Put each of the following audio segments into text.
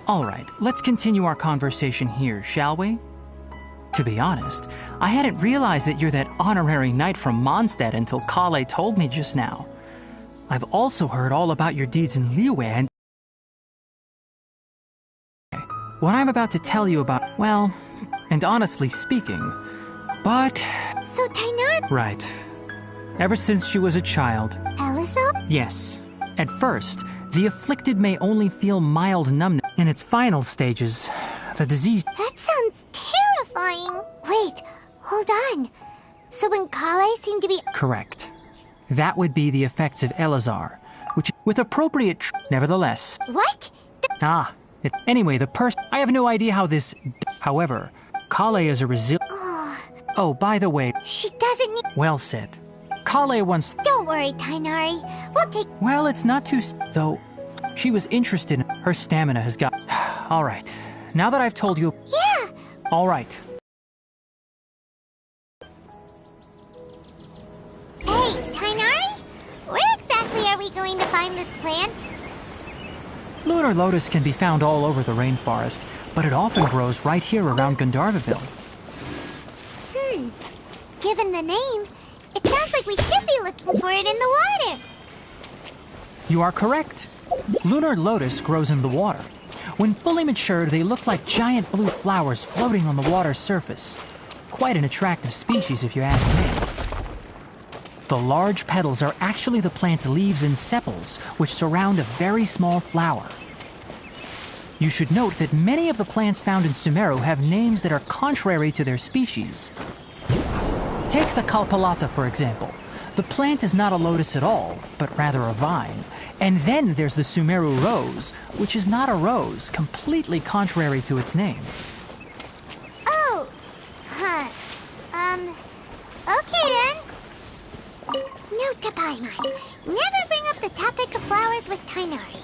Alright, let's continue our conversation here, shall we? To be honest, I hadn't realized that you're that honorary knight from Mondstadt until Kale told me just now. I've also heard all about your deeds in Liyue and what I'm about to tell you about, well, and honestly speaking, but... So Tainar... Right. Ever since she was a child... Elizabeth? Yes. At first, the afflicted may only feel mild numbness. In its final stages, the disease... That sounds terrifying. Wait, hold on. So when Kale seemed to be... Correct. That would be the effects of Elazar, which, with appropriate nevertheless... What? Anyway, the person... I have no idea how this... However, Kale is a resilient... Oh, by the way... She doesn't need... Well said. Kale once... Don't worry, Tainari. We'll take... Well, it's not too... Though, she was interested in... Her stamina has got... Alright. Now that I've told you... Yeah! Alright. Hey, Tainari? Where exactly are we going to find this plant? Lunar lotus can be found all over the rainforest, but it often grows right here around Gandharvaville. Given the name, it sounds like we should be looking for it in the water. You are correct. Lunar lotus grows in the water. When fully matured, they look like giant blue flowers floating on the water's surface. Quite an attractive species, if you ask me. The large petals are actually the plant's leaves and sepals, which surround a very small flower. You should note that many of the plants found in Sumeru have names that are contrary to their species. Take the Kalpalata, for example. The plant is not a lotus at all, but rather a vine. And then there's the Sumeru rose, which is not a rose, completely contrary to its name. Oh! Okay then. Note to Paimon. Never bring up the topic of flowers with Tainari.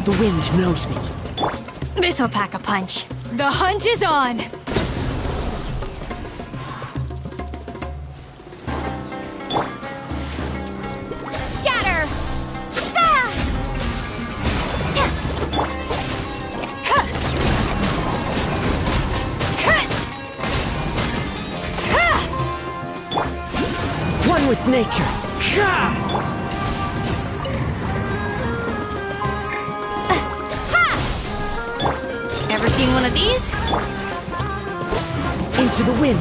The wind knows me. This'll pack a punch. The hunt is on! Scatter! One with nature. Ever seen one of these? Into the wind.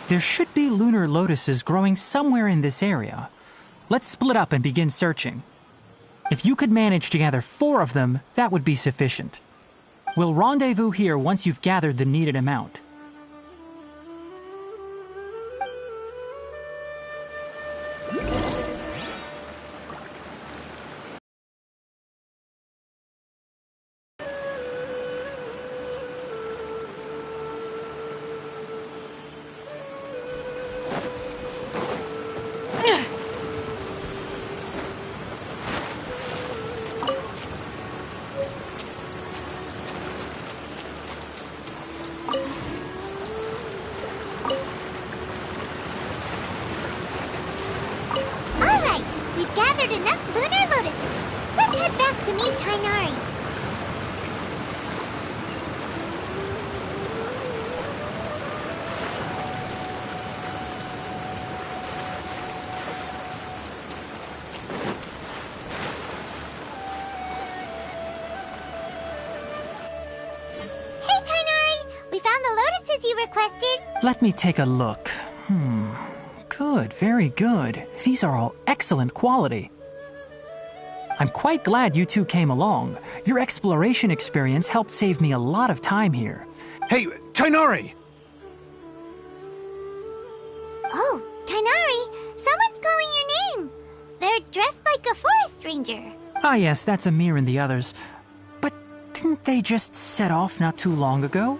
There should be lunar lotuses growing somewhere in this area. Let's split up and begin searching. If you could manage to gather 4 of them, that would be sufficient. We'll rendezvous here once you've gathered the needed amount. gathered enough lunar lotuses. Let's head back to meet Tainari. Hey, Tainari! We found the lotuses you requested. Let me take a look. Good, very good. These are all excellent quality. I'm quite glad you two came along. Your exploration experience helped save me a lot of time here. Hey, Tainari! Oh, Tainari, someone's calling your name. They're dressed like a forest ranger. Ah yes, that's Amir and the others. But didn't they just set off not too long ago?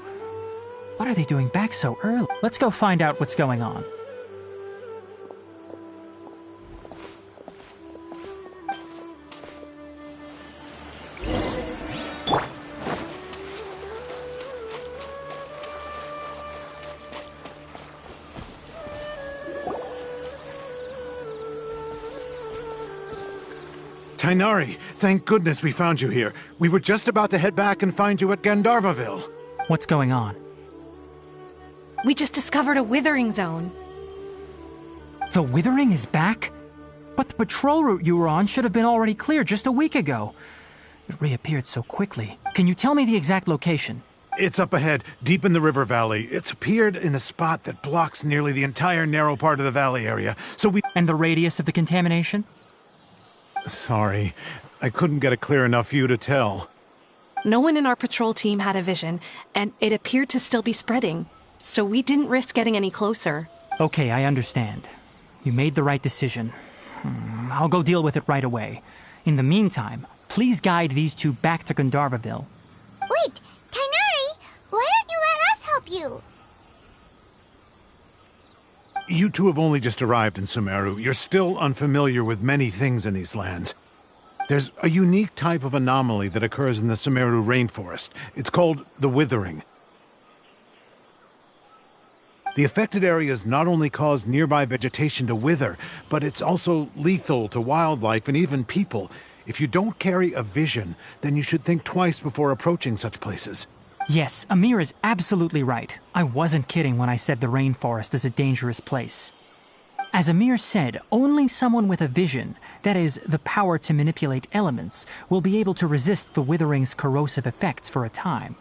What are they doing back so early? Let's go find out what's going on. Tainari, thank goodness we found you here. We were just about to head back and find you at Gandharvaville. What's going on? We just discovered a withering zone. The Withering is back? But the patrol route you were on should have been already clear just a week ago. It reappeared so quickly. Can you tell me the exact location? It's up ahead, deep in the river valley. It's appeared in a spot that blocks nearly the entire narrow part of the valley area, so we... And the radius of the contamination? Sorry, I couldn't get a clear enough view to tell. No one in our patrol team had a vision, and it appeared to still be spreading. So we didn't risk getting any closer. Okay, I understand. You made the right decision. I'll go deal with it right away. In the meantime, please guide these two back to Gandharvaville. Wait, Tainari, why don't you let us help you? You two have only just arrived in Sumeru. You're still unfamiliar with many things in these lands. There's a unique type of anomaly that occurs in the Sumeru rainforest. It's called the Withering. The affected areas not only cause nearby vegetation to wither, but it's also lethal to wildlife and even people. If you don't carry a vision, then you should think twice before approaching such places. Yes, Amir is absolutely right. I wasn't kidding when I said the rainforest is a dangerous place. As Amir said, only someone with a vision, that is, the power to manipulate elements, will be able to resist the Withering's corrosive effects for a time.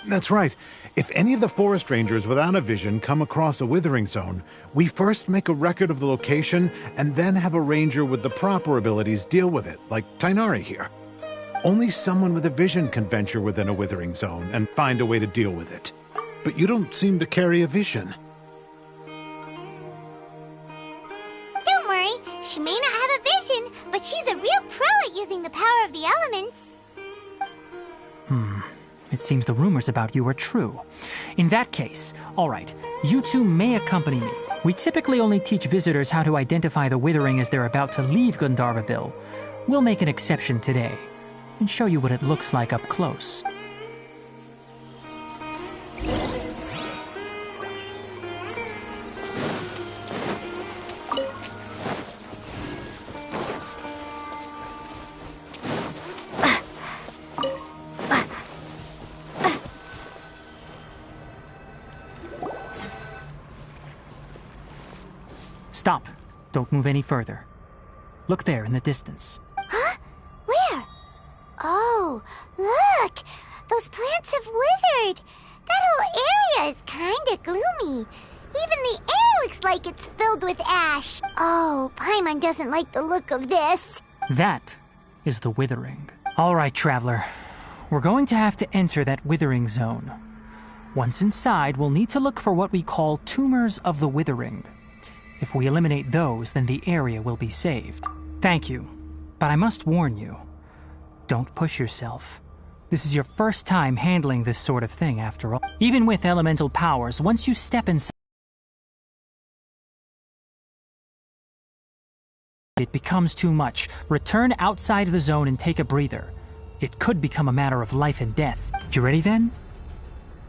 That's right. If any of the forest rangers without a vision come across a withering zone, we first make a record of the location and then have a ranger with the proper abilities deal with it, like Tainari here. Only someone with a vision can venture within a withering zone and find a way to deal with it. But you don't seem to carry a vision. Don't worry, she may not have a vision, but she's a real pro at using the power of the elements. It seems the rumors about you are true. In that case, all right, you two may accompany me. We typically only teach visitors how to identify the Withering as they're about to leave Gandharvaville. We'll make an exception today and show you what it looks like up close. Stop. Don't move any further. Look there in the distance. Huh? Where? Oh, look! Those plants have withered! That whole area is kinda gloomy. Even the air looks like it's filled with ash. Oh, Paimon doesn't like the look of this. That is the Withering. All right, Traveler. We're going to have to enter that Withering zone. Once inside, we'll need to look for what we call tumors of the Withering. If we eliminate those, then the area will be saved. Thank you, but I must warn you. Don't push yourself. This is your first time handling this sort of thing, after all. Even with elemental powers, once you step inside, it becomes too much. Return outside the zone and take a breather. It could become a matter of life and death. You ready then?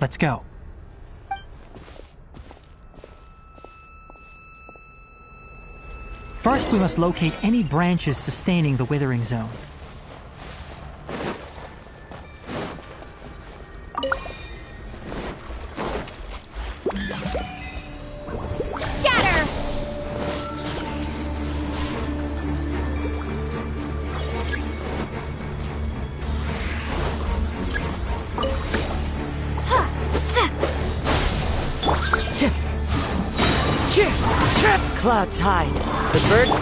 Let's go. First, we must locate any branches sustaining the withering zone. Scatter! Clouds hide. The birds...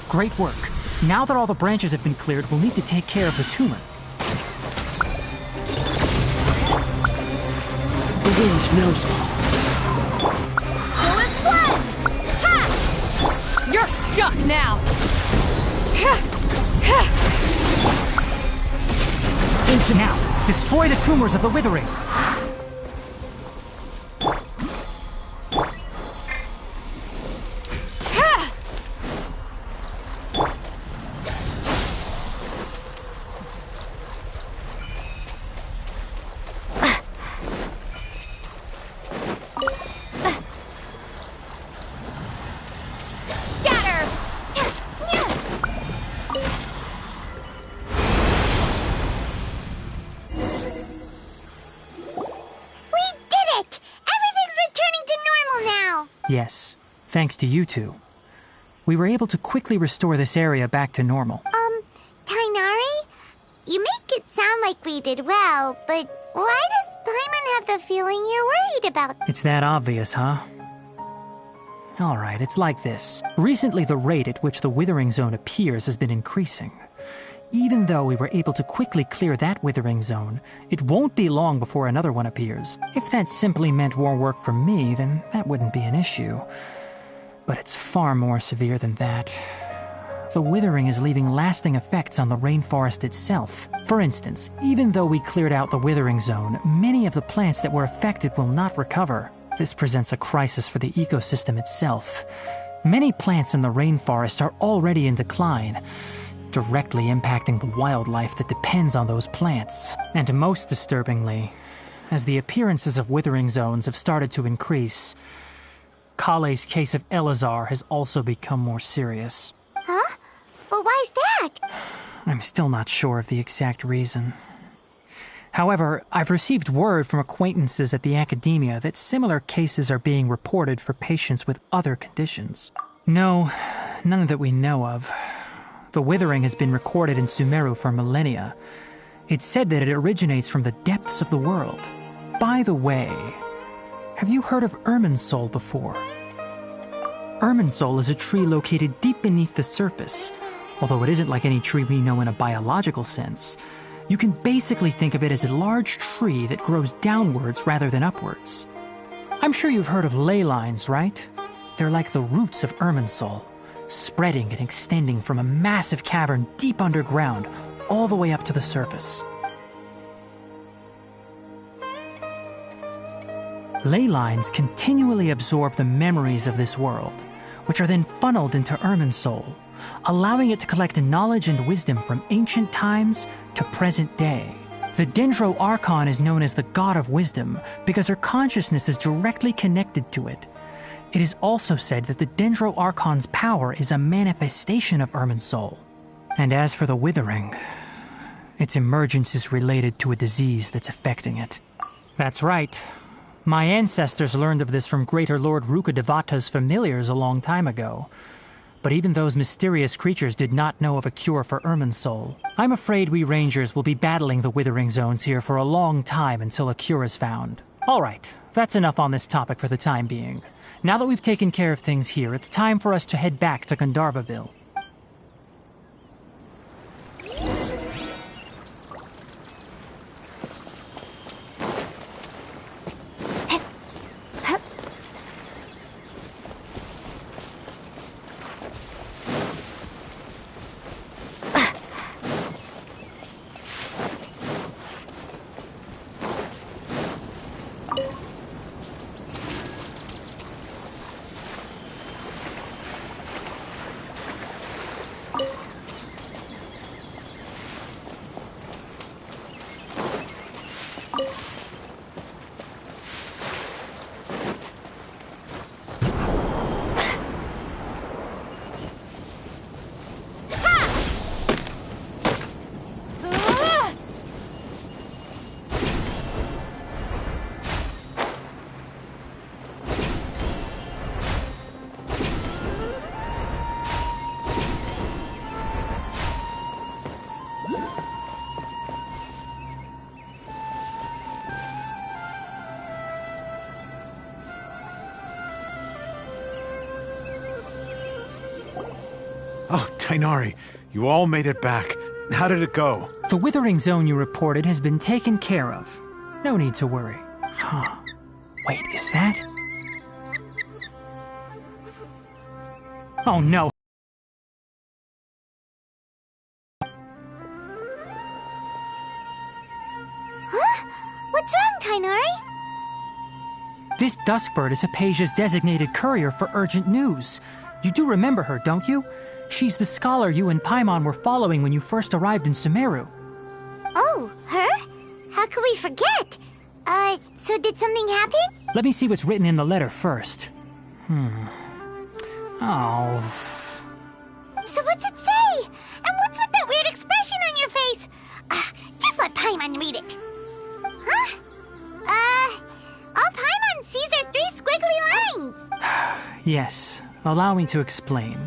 Great work. Now that all the branches have been cleared, we'll need to take care of the tumor. The wind knows me. Full flood! Ha! You're stuck now! Into now! Destroy the tumors of the withering! Yes, thanks to you two. We were able to quickly restore this area back to normal. Kainari? You make it sound like we did well, but why does Paimon have the feeling you're worried about? It's that obvious, huh? Alright, it's like this. Recently, the rate at which the withering zone appears has been increasing. Even though we were able to quickly clear that withering zone, it won't be long before another one appears. If that simply meant more work for me, then that wouldn't be an issue. But it's far more severe than that. The withering is leaving lasting effects on the rainforest itself. For instance, even though we cleared out the withering zone, many of the plants that were affected will not recover. This presents a crisis for the ecosystem itself. Many plants in the rainforest are already in decline, directly impacting the wildlife that depends on those plants. And most disturbingly, as the appearances of withering zones have started to increase, Kale's case of Elazar has also become more serious. Huh? Well, why is that? I'm still not sure of the exact reason. However, I've received word from acquaintances at the academia that similar cases are being reported for patients with other conditions. No, none that we know of. The withering has been recorded in Sumeru for millennia. It's said that it originates from the depths of the world. By the way, have you heard of Irminsul before? Irminsul is a tree located deep beneath the surface. Although it isn't like any tree we know in a biological sense, you can basically think of it as a large tree that grows downwards rather than upwards. I'm sure you've heard of ley lines, right? They're like the roots of Irminsul, spreading and extending from a massive cavern deep underground all the way up to the surface. Ley lines continually absorb the memories of this world, which are then funneled into Irminsul, allowing it to collect knowledge and wisdom from ancient times to present day. The Dendro Archon is known as the God of Wisdom because her consciousness is directly connected to it. It is also said that the Dendro Archon's power is a manifestation of Irminsul. And as for the Withering, its emergence is related to a disease that's affecting it. That's right. My ancestors learned of this from Greater Lord Rukadevata's familiars a long time ago. But even those mysterious creatures did not know of a cure for Irminsul. I'm afraid we Rangers will be battling the Withering Zones here for a long time until a cure is found. Alright, that's enough on this topic for the time being. Now that we've taken care of things here, it's time for us to head back to Gandharvaville. Oh, Tainari, you all made it back. How did it go? The Withering Zone you reported has been taken care of. No need to worry. Huh. Wait, is that? Oh no! Huh? What's wrong, Tainari? This Duskbird is Hypatia's designated courier for urgent news. You do remember her, don't you? She's the scholar you and Paimon were following when you first arrived in Sumeru. Oh, her? How could we forget? So did something happen? Let me see what's written in the letter first. Oh. So what's it say? And what's with that weird expression on your face? Just let Paimon read it. Huh? All Paimon sees are 3 squiggly lines. Yes, allow me to explain.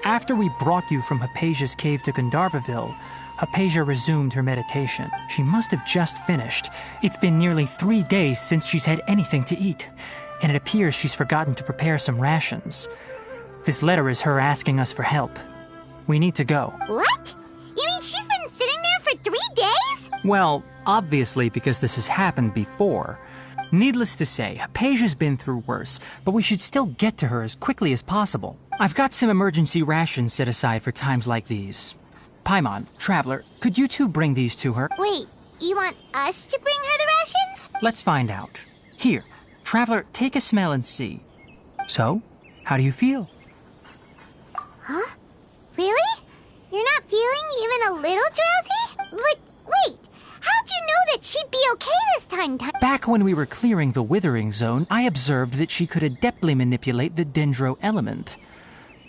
After we brought you from Hypatia's cave to Gandharvaville, Hypatia resumed her meditation. She must have just finished. It's been nearly 3 days since she's had anything to eat, and it appears she's forgotten to prepare some rations. This letter is her asking us for help. We need to go. What? You mean she's been sitting there for 3 days? Well, obviously because this has happened before. Needless to say, Hypatia's been through worse, but we should still get to her as quickly as possible. I've got some emergency rations set aside for times like these. Paimon, Traveler, could you two bring these to her? Wait, you want us to bring her the rations? Let's find out. Here, Traveler, take a smell and see. So, how do you feel? Huh? Really? You're not feeling even a little drowsy? But wait, how'd you know that she'd be okay this time? Back when we were clearing the Withering Zone, I observed that she could adeptly manipulate the Dendro element.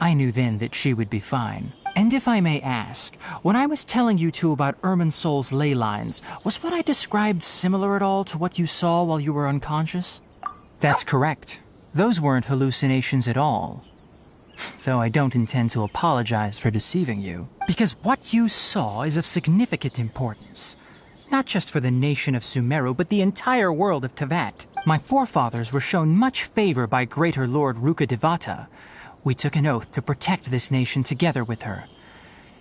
I knew then that she would be fine. And if I may ask, when I was telling you two about Irminsul's ley lines, was what I described similar at all to what you saw while you were unconscious? That's correct. Those weren't hallucinations at all. Though I don't intend to apologize for deceiving you. Because what you saw is of significant importance. Not just for the nation of Sumeru, but the entire world of Tevat. My forefathers were shown much favor by Greater Lord Rukkhadevata. We took an oath to protect this nation together with her.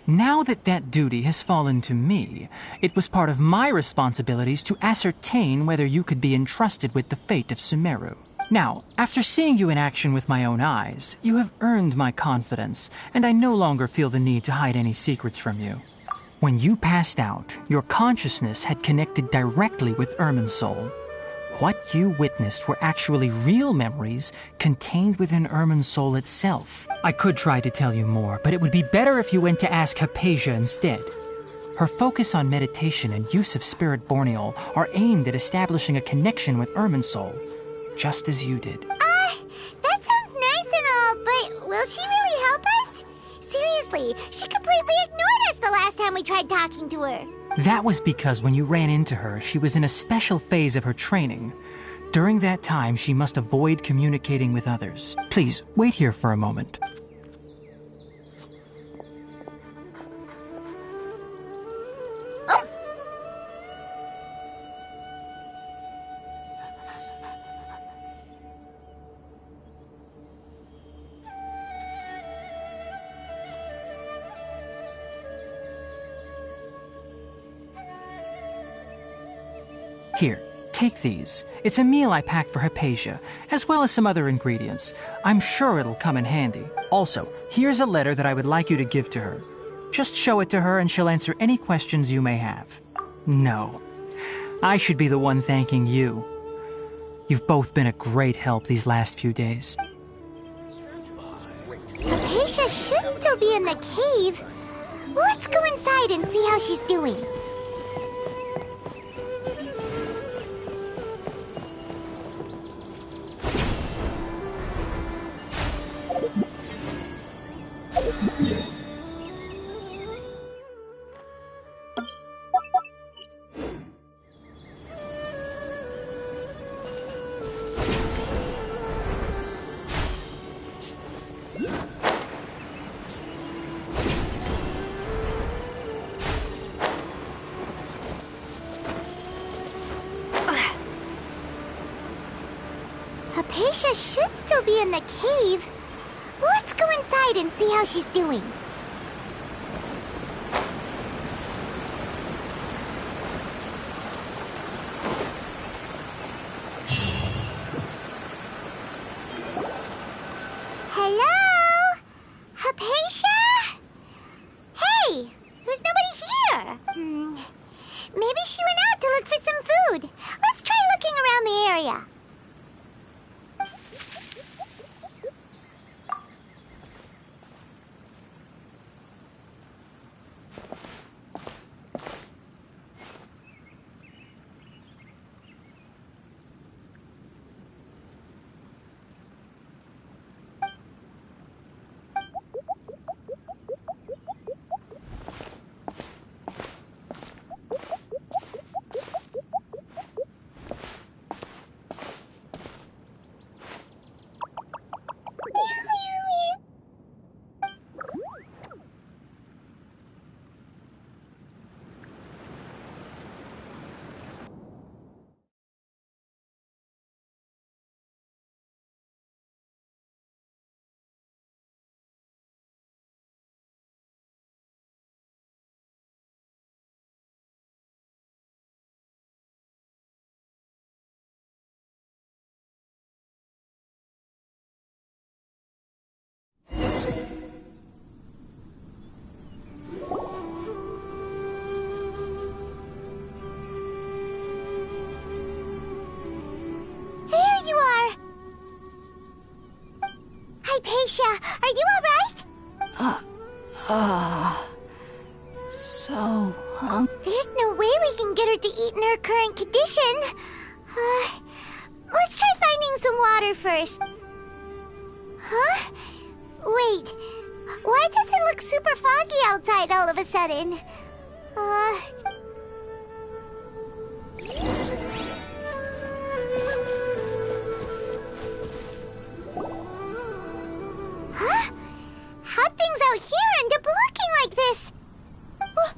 Now that that duty has fallen to me, it was part of my responsibilities to ascertain whether you could be entrusted with the fate of Sumeru. Now, after seeing you in action with my own eyes, you have earned my confidence, and I no longer feel the need to hide any secrets from you. When you passed out, your consciousness had connected directly with Irminsul. What you witnessed were actually real memories contained within Irminsul itself. I could try to tell you more, but it would be better if you went to ask Hypatia instead. Her focus on meditation and use of Spirit Borneol are aimed at establishing a connection with Irminsul, just as you did. That sounds nice and all, but will she really help us? Seriously, she completely ignored us the last time we tried talking to her. That was because when you ran into her, she was in a special phase of her training. During that time, she must avoid communicating with others. Please, wait here for a moment. Here, take these. It's a meal I packed for Hypatia, as well as some other ingredients. I'm sure it'll come in handy. Also, here's a letter that I would like you to give to her. Just show it to her and she'll answer any questions you may have. No, I should be the one thanking you. You've both been a great help these last few days. Hypatia should still be in the cave. Let's go inside and see how she's doing. Hypatia should still be in the cave. Let's go inside and see how she's doing. Hello? Hypatia? Hey, there's nobody here. Maybe she went out to look for some food. Let's try looking around the area. Hypatia, are you alright? So hungry. There's no way we can get her to eat in her current condition. Let's try finding some water first. Huh? Wait, why does it look super foggy outside all of a sudden? Huh? How'd things out here end up looking like this? What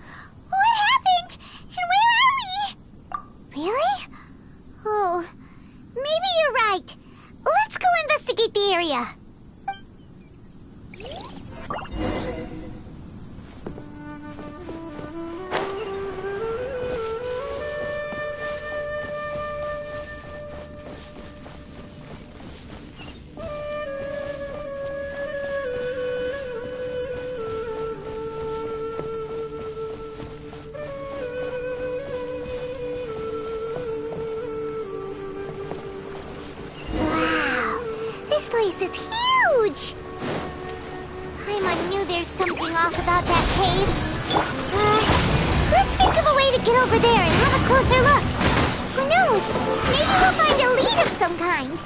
happened? And where are we? Really? Oh, maybe you're right. Let's go investigate the area. This place is huge! Paimon knew there's something off about that cave. Let's think of a way to get over there and have a closer look. Who knows? Maybe we'll find a lead of some kind.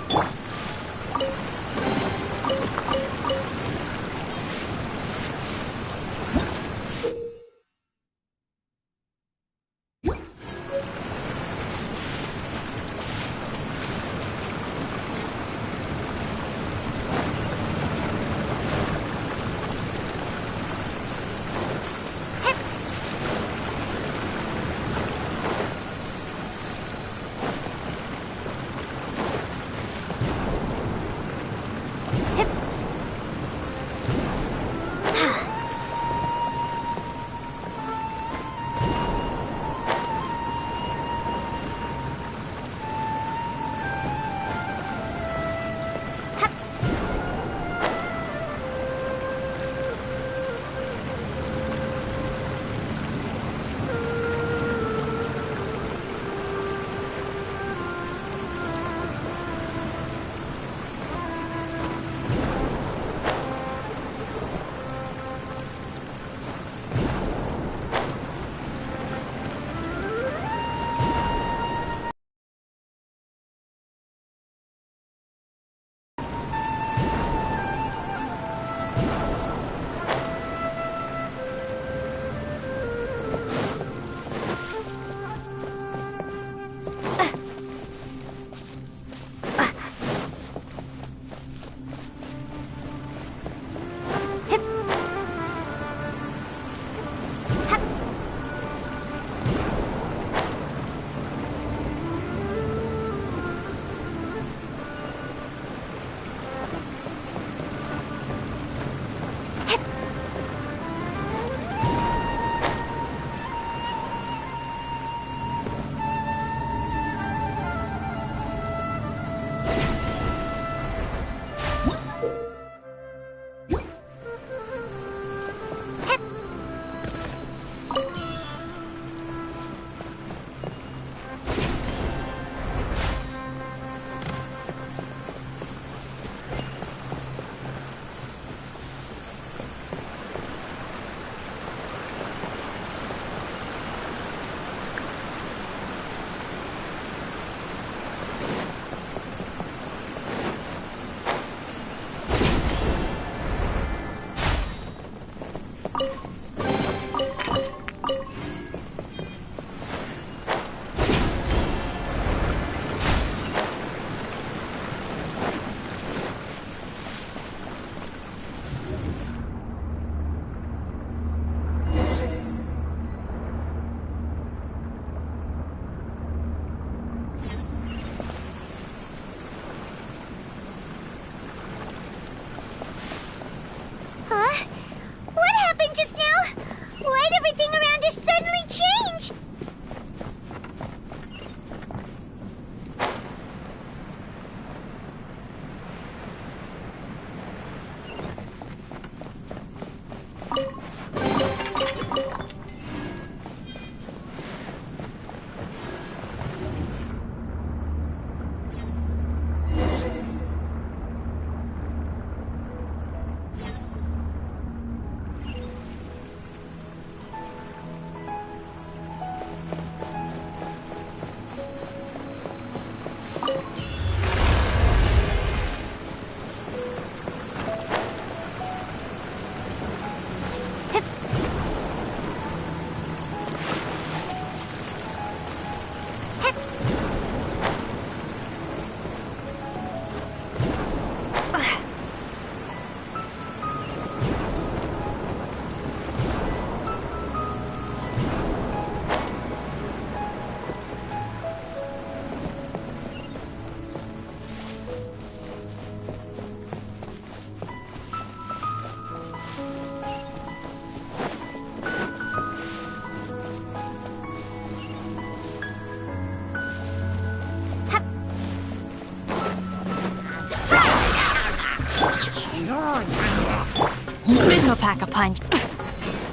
This'll pack a punch.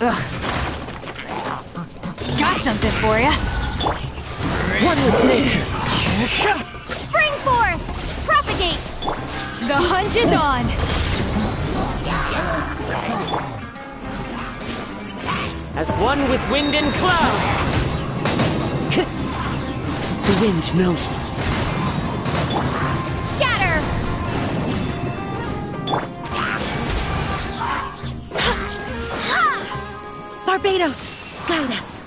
Ugh. Got something for ya. One with nature. Spring forth! Propagate! The hunt is on! As one with wind and cloud! The wind knows me. Scatter! Barbados, guide us.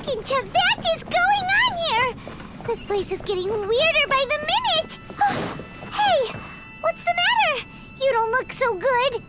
Into that is going on here? This place is getting weirder by the minute. Hey, what's the matter? You don't look so good.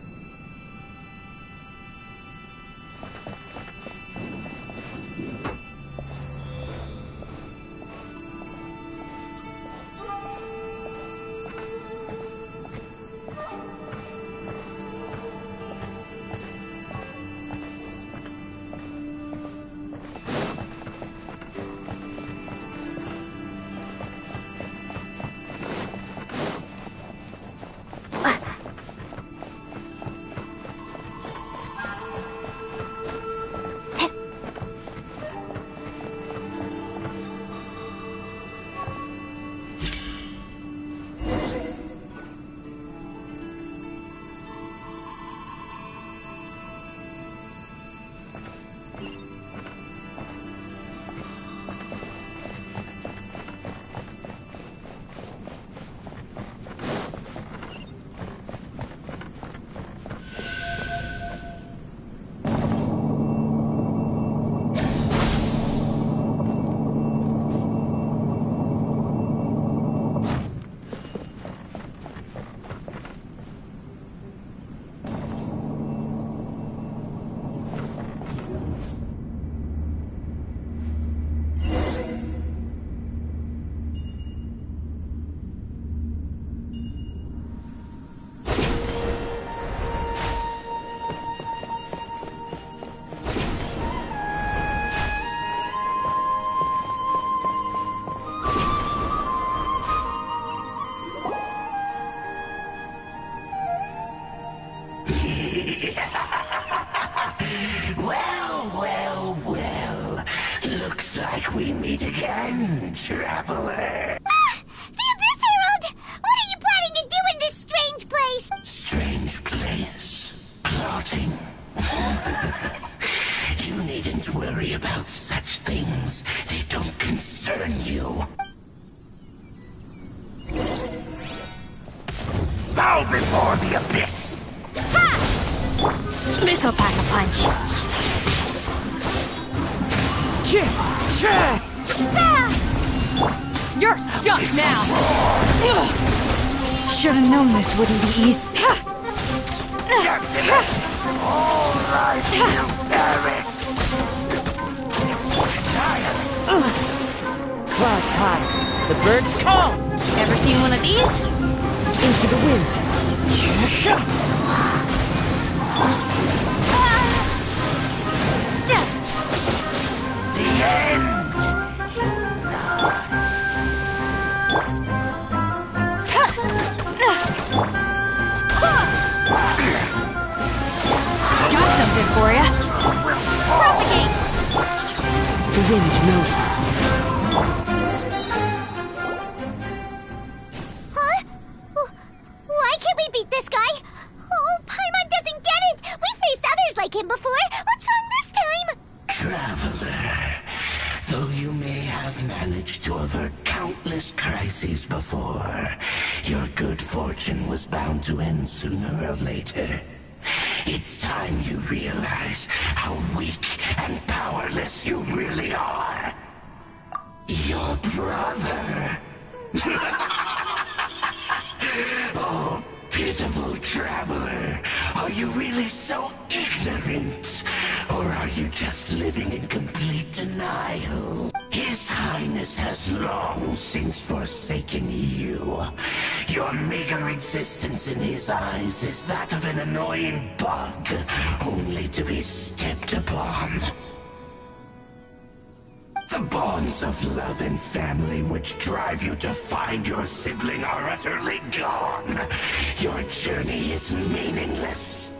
Well. Looks like we meet again, traveler. The Abyss Herald! What are you planning to do in this strange place? Strange place. Plotting. You needn't worry about such things. They don't concern you. Bow before the Abyss! This'll pack a punch. You're stuck now! Should've known this wouldn't be easy. the birds call. Ever seen one of these? Into the wind. The end! Got something for ya. Propagate! The wind knows me. Huh? Why can't we beat this guy? Oh, Paimon doesn't get it! We faced others like him before! What's wrong this time? Traveler, though you may have managed to avert countless crises before, your good fortune was bound to end sooner or later. It's time you realize how weak and powerless you really are. Your brother. Oh, pitiful traveler. Are you really so ignorant? Or are you just living in complete denial? His Highness has long since forsaken you. Your meager existence in his eyes is that of an annoying bug, only to be stepped upon. The bonds of love and family which drive you to find your sibling are utterly gone. Your journey is meaningless.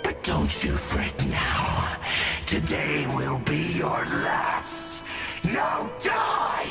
But don't you fret now. Today will be your last. Now die!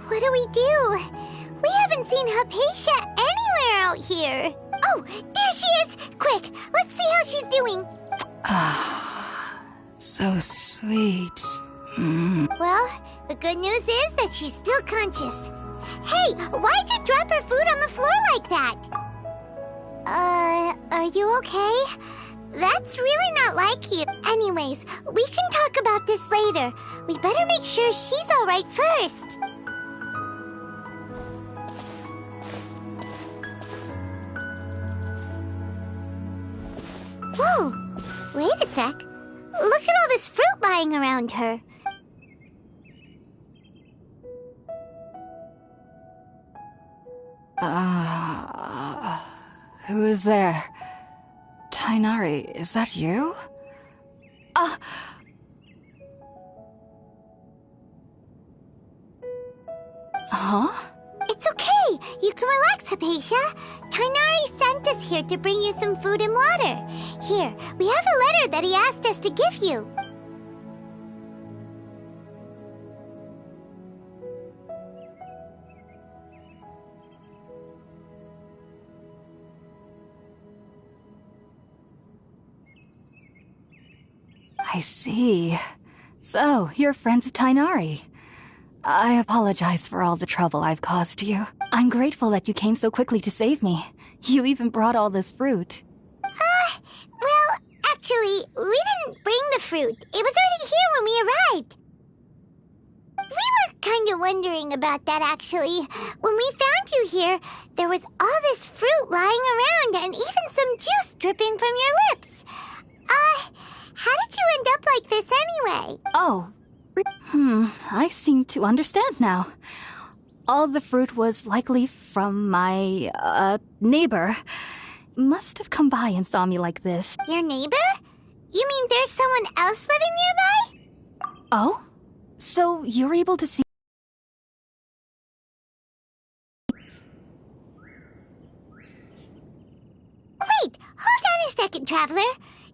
What do we do? We haven't seen Hypatia anywhere out here. Oh, there she is! Quick, let's see how she's doing. So sweet. Well, the good news is that she's still conscious. Hey, why'd you drop her food on the floor like that? Are you okay? That's really not like you. Anyways, we can talk about this later. We better make sure she's alright first. Whoa! Wait a sec. Look at all this fruit lying around her. Who is there? Tainari, is that you? Huh? It's okay. You can relax, Hypatia. Tainari sent us here to bring you some food and water. Here, we have a letter that he asked us to give you. I see. So, you're friends of Tainari. I apologize for all the trouble I've caused you. I'm grateful that you came so quickly to save me. You even brought all this fruit. Well, actually, we didn't bring the fruit. It was already here when we arrived. We were kind of wondering about that, actually. When we found you here, there was all this fruit lying around and even some juice dripping from your lips. How did you end up like this anyway? Oh, I seem to understand now. All the fruit was likely from my, neighbor. Must have come by and saw me like this. Your neighbor? You mean there's someone else living nearby? Oh? So you're able to see... Wait, hold on a second, Traveler.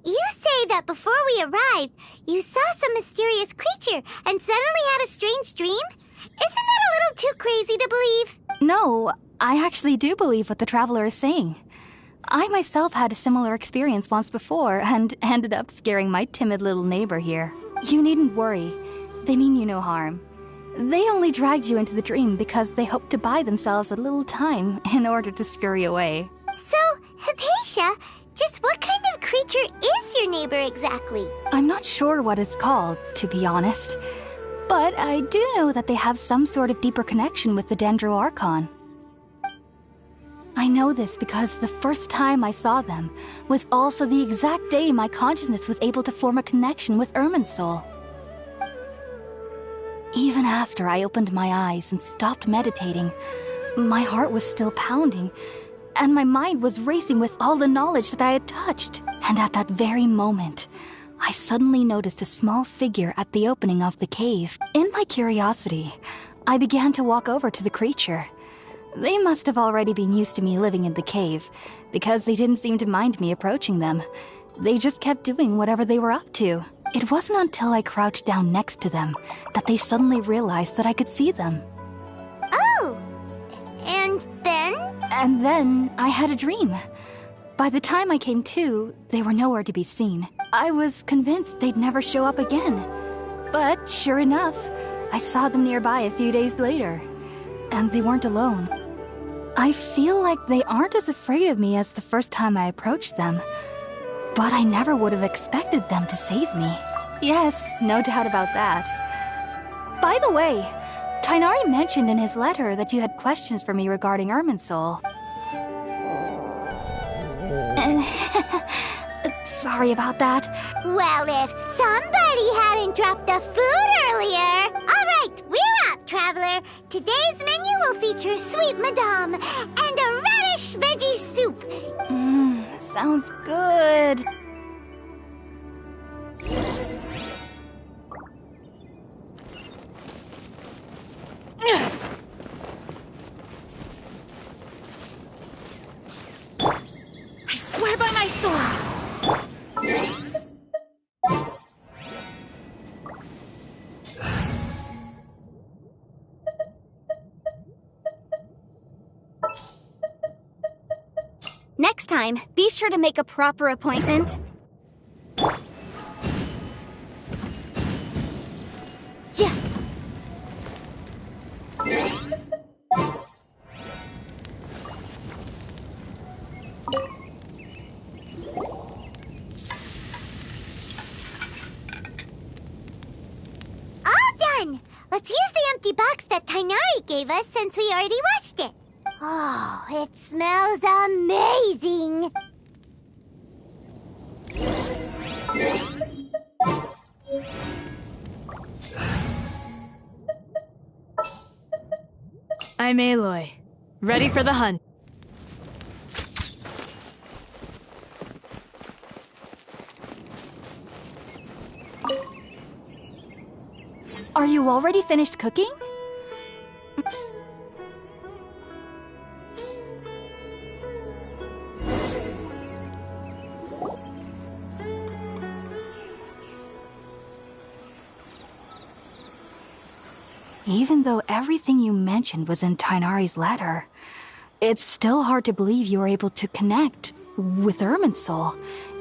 You say that before we arrived, you saw some mysterious creature and suddenly had a strange dream? Isn't that a little too crazy to believe? No, I actually do believe what the Traveler is saying. I myself had a similar experience once before and ended up scaring my timid little neighbor here. You needn't worry. They mean you no harm. They only dragged you into the dream because they hoped to buy themselves a little time in order to scurry away. So, Hypatia, just what kind of creature is your neighbor exactly? I'm not sure what it's called, to be honest. But I do know that they have some sort of deeper connection with the Dendro Archon. I know this because the first time I saw them was also the exact day my consciousness was able to form a connection with Irminsul. Even after I opened my eyes and stopped meditating, my heart was still pounding, and my mind was racing with all the knowledge that I had touched. And at that very moment, I suddenly noticed a small figure at the opening of the cave. In my curiosity, I began to walk over to the creature. They must have already been used to me living in the cave, because they didn't seem to mind me approaching them. They just kept doing whatever they were up to. It wasn't until I crouched down next to them that they suddenly realized that I could see them. Oh! And then? And then I had a dream. By the time I came to, they were nowhere to be seen. I was convinced they'd never show up again. But sure enough, I saw them nearby a few days later. And they weren't alone. I feel like they aren't as afraid of me as the first time I approached them. But I never would have expected them to save me. Yes, no doubt about that. By the way, Tighnari mentioned in his letter that you had questions for me regarding Irminsul. Sorry about that. Well, if somebody hadn't dropped the food earlier... Alright, we're up, Traveler. Today's menu will feature sweet madame and a radish veggie soup. Sounds good. I swear by my sword! Next time, be sure to make a proper appointment. Yeah. All done! Let's use the empty box that Tighnari gave us since we already washed it. Oh, it smells amazing! I'm Aloy. Ready for the hunt. Are you already finished cooking? Even though everything you mentioned was in Tighnari's letter, it's still hard to believe you were able to connect with Irminsul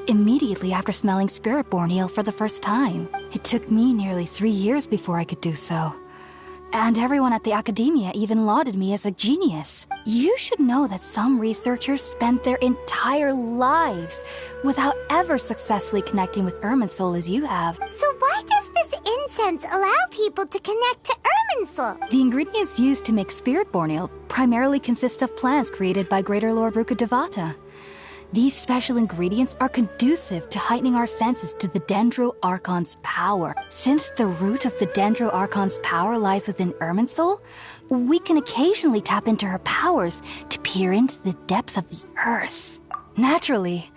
immediately after smelling Spiritborn eel for the first time. It took me nearly 3 years before I could do so. And everyone at the academia even lauded me as a genius. You should know that some researchers spent their entire lives without ever successfully connecting with Irminsul as you have. So why does this incense allow people to connect to Irminsul? The ingredients used to make Spiritborn eel primarily consist of plants created by Greater Lord Rukkhadevata. These special ingredients are conducive to heightening our senses to the Dendro Archon's power. Since the root of the Dendro Archon's power lies within Irminsul, we can occasionally tap into her powers to peer into the depths of the earth. Naturally,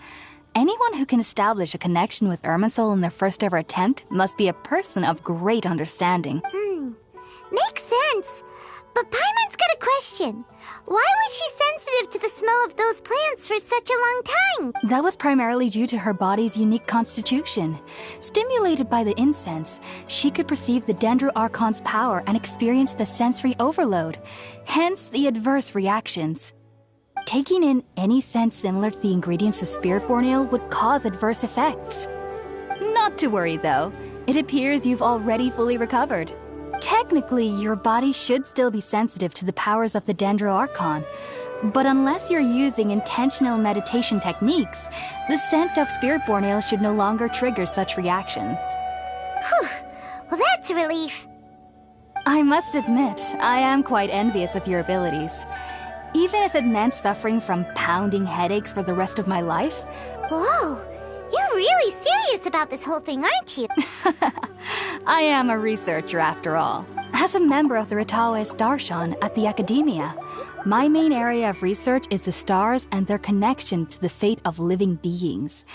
anyone who can establish a connection with Irminsul in their first ever attempt must be a person of great understanding. Makes sense. But Paimon's got a question. Why was she sensitive to the smell of those plants for such a long time? That was primarily due to her body's unique constitution. Stimulated by the incense, she could perceive the Dendro Archon's power and experience the sensory overload, hence the adverse reactions. Taking in any scent similar to the ingredients of Spiritborn Ale would cause adverse effects. Not to worry though, it appears you've already fully recovered. Technically, your body should still be sensitive to the powers of the Dendro Archon, but unless you're using intentional meditation techniques, the scent of Spiritborn Ale should no longer trigger such reactions. Whew. Well, that's a relief. I must admit, I am quite envious of your abilities. Even if it meant suffering from pounding headaches for the rest of my life. Whoa, you're really serious about this whole thing, aren't you? I am a researcher after all. As a member of the Ritaoist Darshan at the Academia, my main area of research is the stars and their connection to the fate of living beings.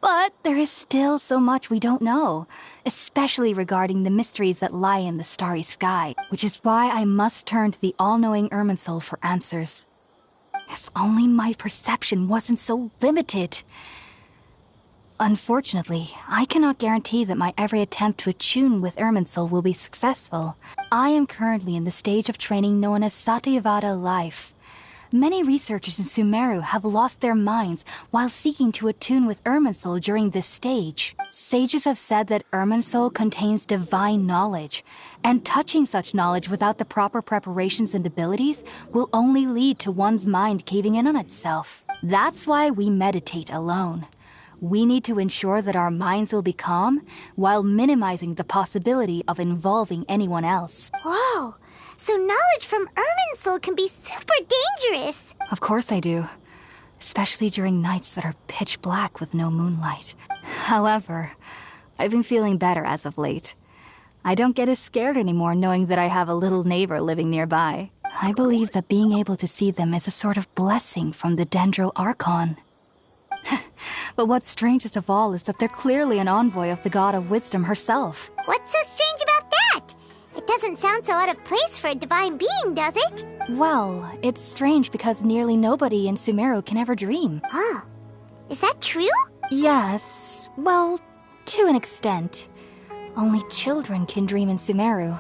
But there is still so much we don't know, especially regarding the mysteries that lie in the starry sky, which is why I must turn to the all-knowing Irminsul for answers. If only my perception wasn't so limited. Unfortunately, I cannot guarantee that my every attempt to attune with Irminsul will be successful. I am currently in the stage of training known as Satyavada life. Many researchers in Sumeru have lost their minds while seeking to attune with Irminsul during this stage. Sages have said that Irminsul contains divine knowledge, and touching such knowledge without the proper preparations and abilities will only lead to one's mind caving in on itself. That's why we meditate alone. We need to ensure that our minds will be calm while minimizing the possibility of involving anyone else. Whoa, so knowledge from Irminsul can be super dangerous. Of course I do. Especially during nights that are pitch black with no moonlight. However, I've been feeling better as of late. I don't get as scared anymore knowing that I have a little neighbor living nearby. I believe that being able to see them is a sort of blessing from the Dendro Archon. But what's strangest of all is that they're clearly an envoy of the God of Wisdom herself. What's so strange about that? It doesn't sound so out of place for a divine being, does it? Well, it's strange because nearly nobody in Sumeru can ever dream. Huh. Is that true? Yes, well, to an extent. Only children can dream in Sumeru.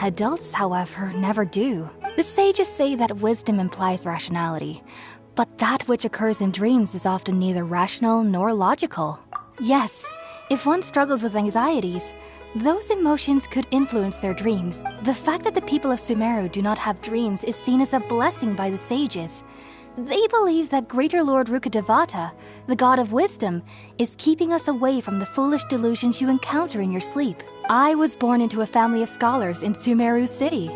Adults, however, never do. The sages say that wisdom implies rationality, but that which occurs in dreams is often neither rational nor logical. Yes, if one struggles with anxieties, those emotions could influence their dreams. The fact that the people of Sumeru do not have dreams is seen as a blessing by the sages. They believe that Greater Lord Rukkhadevata, the God of Wisdom, is keeping us away from the foolish delusions you encounter in your sleep. I was born into a family of scholars in Sumeru City.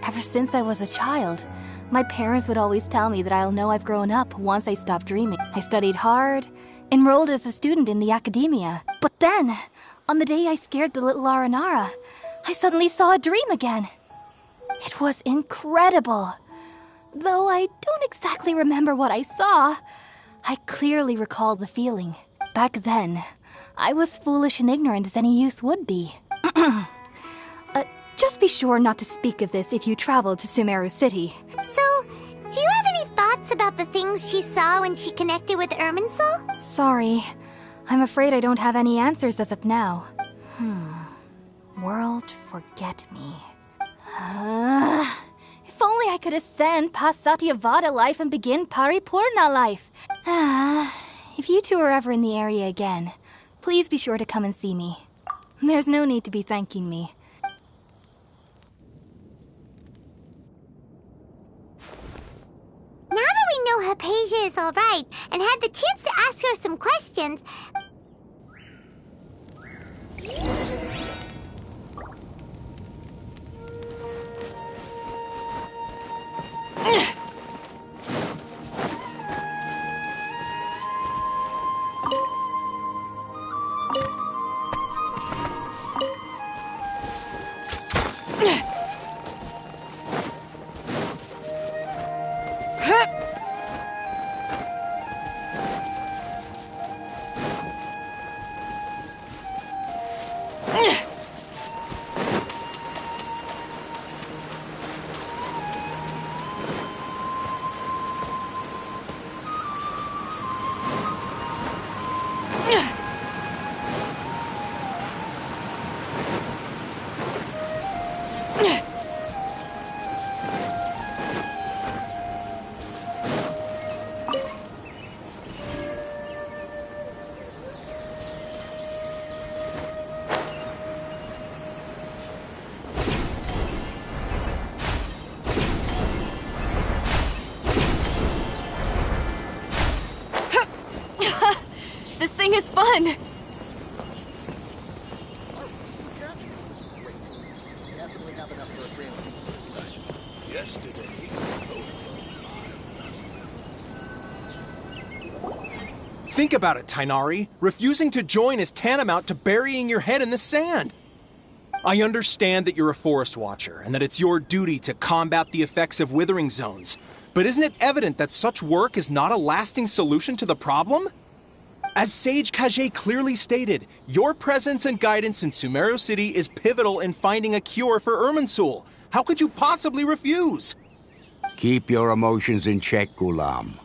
Ever since I was a child, my parents would always tell me that I'll know I've grown up once I stop dreaming. I studied hard, enrolled as a student in the Academia. But then, on the day I scared the little Aranara, I suddenly saw a dream again. It was incredible. Though I don't exactly remember what I saw, I clearly recall the feeling. Back then, I was foolish and ignorant as any youth would be. Just be sure not to speak of this if you travel to Sumeru City. So, do you have any thoughts about the things she saw when she connected with Irminsul? Sorry. I'm afraid I don't have any answers as of now. World forget me. If only I could ascend past Satyavada life and begin Paripurna life. If you two are ever in the area again, please be sure to come and see me. There's no need to be thanking me. Now that we know Hypatia is alright and had the chance to ask her some questions... Fishing is fun! Think about it, Tainari. Refusing to join is tantamount to burying your head in the sand. I understand that you're a forest watcher and that it's your duty to combat the effects of withering zones. But isn't it evident that such work is not a lasting solution to the problem? As Sage Kage clearly stated, your presence and guidance in Sumeru City is pivotal in finding a cure for Irminsul. How could you possibly refuse? Keep your emotions in check, Gulam.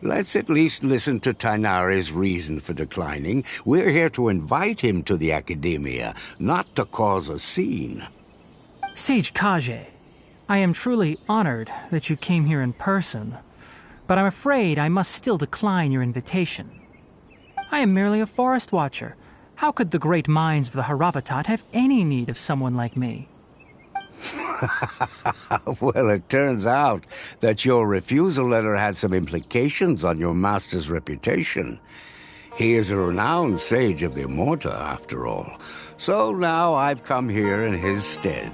Let's at least listen to Tainari's reason for declining. We're here to invite him to the Academia, not to cause a scene. Sage Kage, I am truly honored that you came here in person, but I'm afraid I must still decline your invitation. I am merely a forest watcher. How could the great minds of the Haravatat have any need of someone like me? Well, it turns out that your refusal letter had some implications on your master's reputation. He is a renowned sage of the Immorta, after all. So now I've come here in his stead.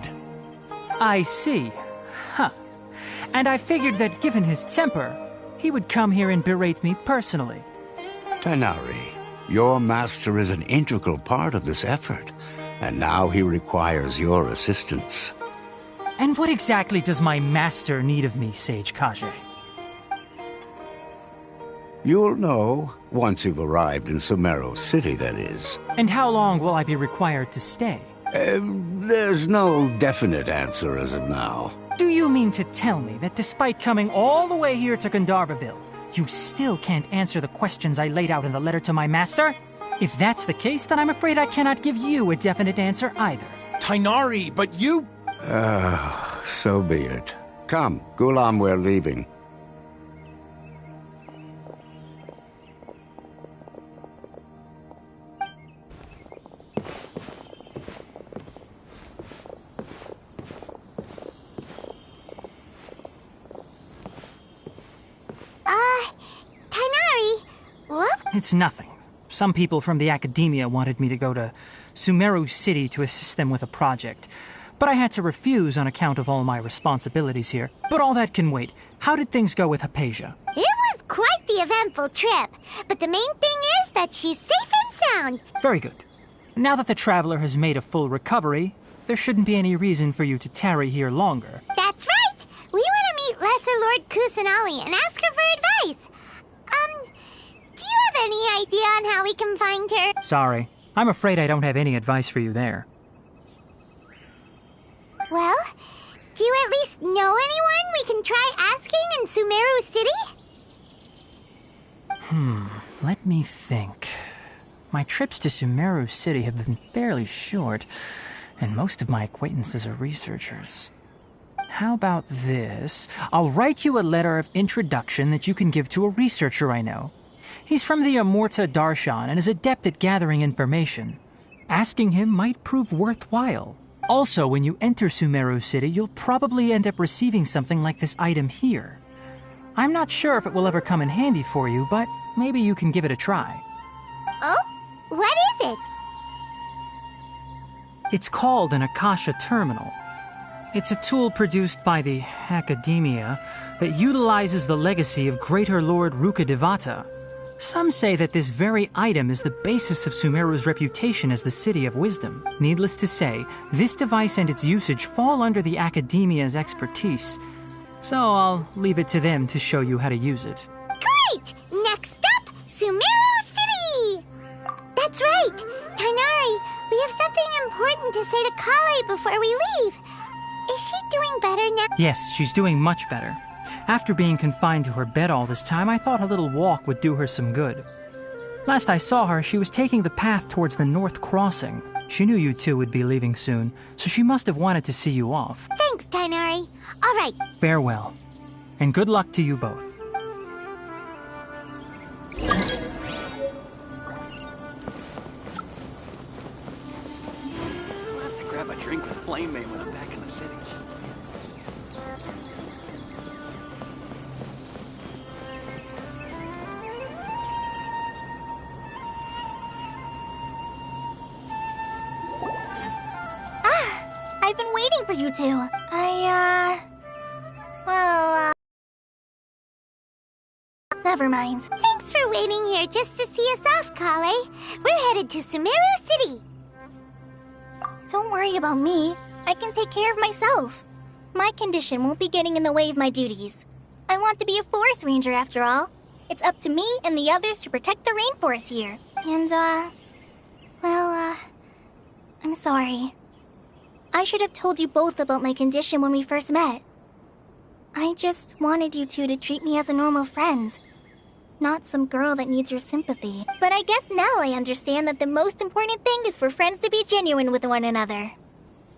I see. Huh. And I figured that given his temper, he would come here and berate me personally. Tainari, your master is an integral part of this effort, and now he requires your assistance. And what exactly does my master need of me, Sage Kage? You'll know once you've arrived in Sumeru City, that is. And how long will I be required to stay? There's no definite answer as of now. Do you mean to tell me that despite coming all the way here to Gandharvaville, you still can't answer the questions I laid out in the letter to my master? If that's the case, then I'm afraid I cannot give you a definite answer either. Tainari, but you... So be it. Come, Gulam, we're leaving. Tainari, what? It's nothing. Some people from the Academia wanted me to go to Sumeru City to assist them with a project. But I had to refuse on account of all my responsibilities here. But all that can wait. How did things go with Hypatia? It was quite the eventful trip, but the main thing is that she's safe and sound. Very good. Now that the traveler has made a full recovery, there shouldn't be any reason for you to tarry here longer. That's right! We want to meet Lesser Lord Kusanali and ask her for advice. Do you have any idea on how we can find her? Sorry. I'm afraid I don't have any advice for you there. Well, do you at least know anyone we can try asking in Sumeru City? Let me think. My trips to Sumeru City have been fairly short, and most of my acquaintances are researchers. How about this? I'll write you a letter of introduction that you can give to a researcher I know. He's from the Immorta Darshan and is adept at gathering information. Asking him might prove worthwhile. Also, when you enter Sumeru City, you'll probably end up receiving something like this item here. I'm not sure if it will ever come in handy for you, but maybe you can give it a try. Oh? What is it? It's called an Akasha Terminal. It's a tool produced by the Academia that utilizes the legacy of Greater Lord Rukadevata. Some say that this very item is the basis of Sumeru's reputation as the City of Wisdom. Needless to say, this device and its usage fall under the Academia's expertise. So I'll leave it to them to show you how to use it. Great! Next up, Sumeru City! That's right! Tainari, we have something important to say to Kale before we leave. Is she doing better now? Yes, she's doing much better. After being confined to her bed all this time, I thought a little walk would do her some good. Last I saw her, she was taking the path towards the North Crossing. She knew you two would be leaving soon, so she must have wanted to see you off. Thanks, Tainari. All right. Farewell, and good luck to you both. We'll have to grab a drink with Flame Maid when I'm back in the city. waiting for you two. Never mind. Thanks for waiting here just to see us off, Kale. We're headed to Sumeru City. Don't worry about me. I can take care of myself. My condition won't be getting in the way of my duties. I want to be a forest ranger after all. It's up to me and the others to protect the rainforest here. And, I'm sorry. I should have told you both about my condition when we first met. I just wanted you two to treat me as a normal friend. Not some girl that needs your sympathy. But I guess now I understand that the most important thing is for friends to be genuine with one another.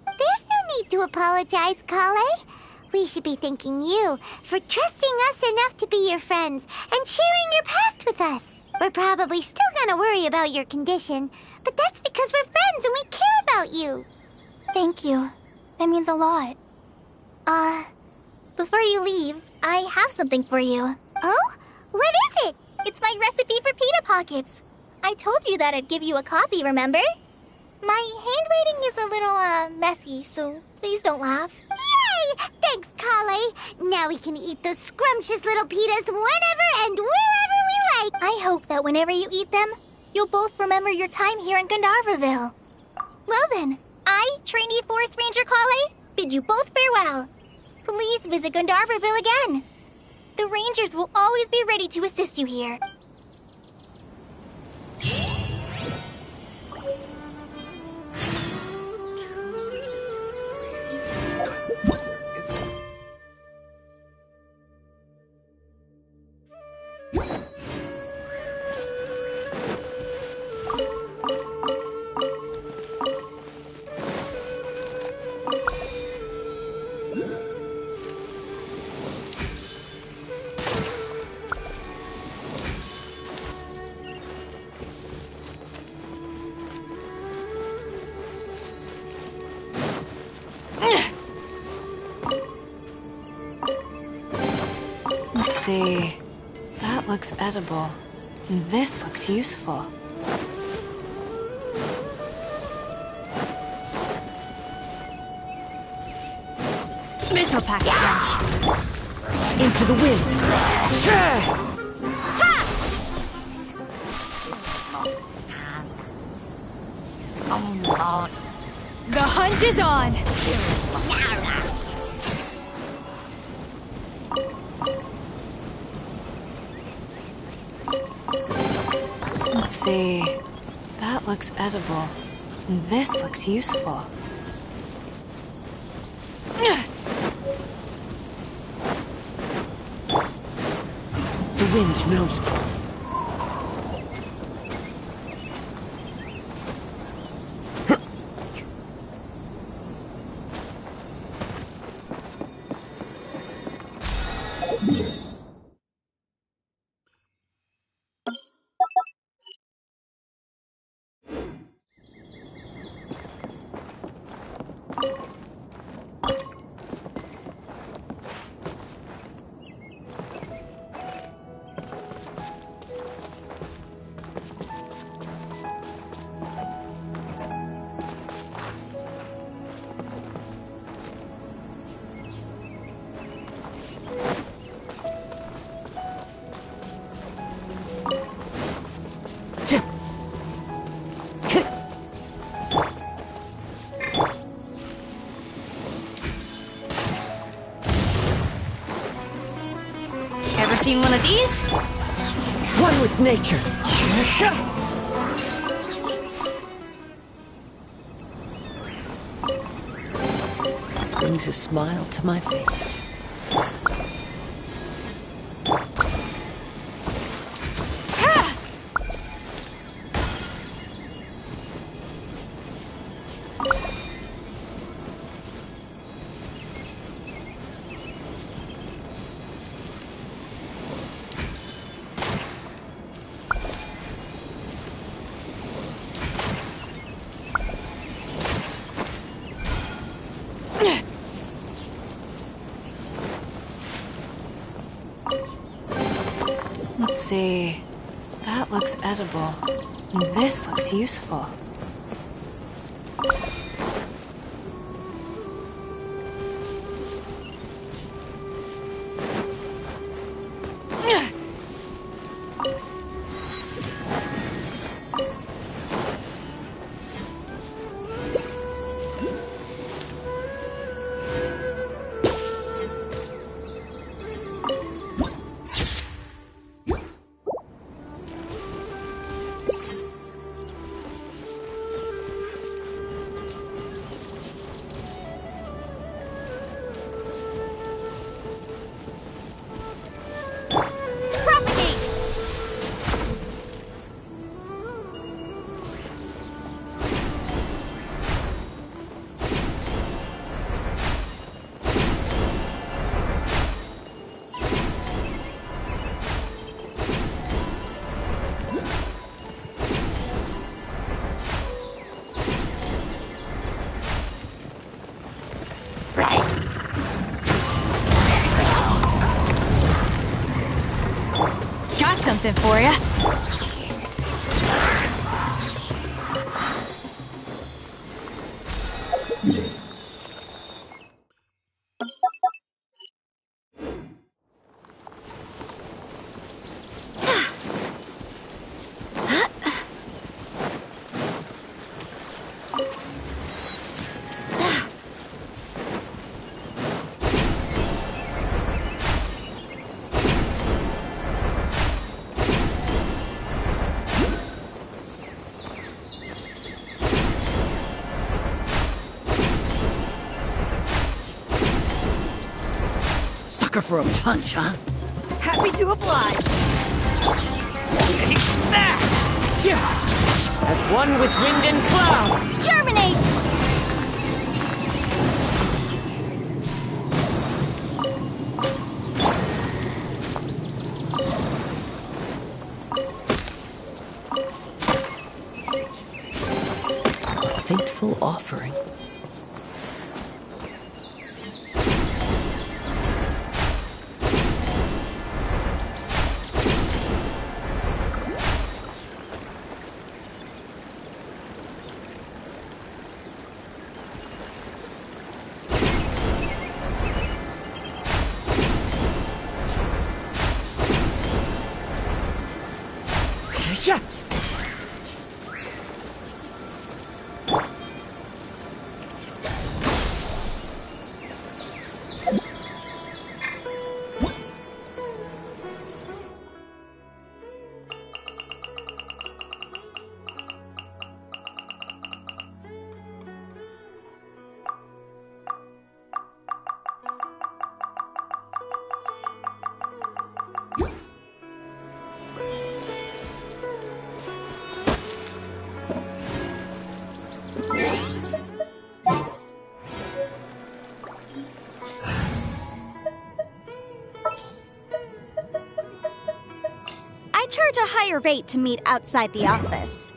There's no need to apologize, Kale. We should be thanking you for trusting us enough to be your friends and sharing your past with us. We're probably still gonna worry about your condition, but that's because we're friends and we care about you. Thank you. That means a lot. Before you leave, I have something for you. Oh? What is it? It's my recipe for pita pockets. I told you that I'd give you a copy, remember? My handwriting is a little, messy, so please don't laugh. Yay! Thanks, Kale. Now we can eat those scrumptious little pitas whenever and wherever we like. I hope that whenever you eat them, you'll both remember your time here in Gandharvaville. Well then, I, trainee Forest Ranger Kale, bid you both farewell. Please visit Gandharvaville again. The Rangers will always be ready to assist you here. Let's see. That looks edible. And this looks useful. This'll pack a punch. Into the wind. The hunt is on. Let's see. That looks edible. And this looks useful. The wind knows me. Ever seen one of these? One with nature. Brings a smile to my face. Let's see. That looks edible. And this looks useful. for ya. Sucker for a punch, huh? Happy to oblige. Take that! As one with wind and cloud! Germinate! A fateful offering. Yeah. I charge a higher rate to meet outside the office.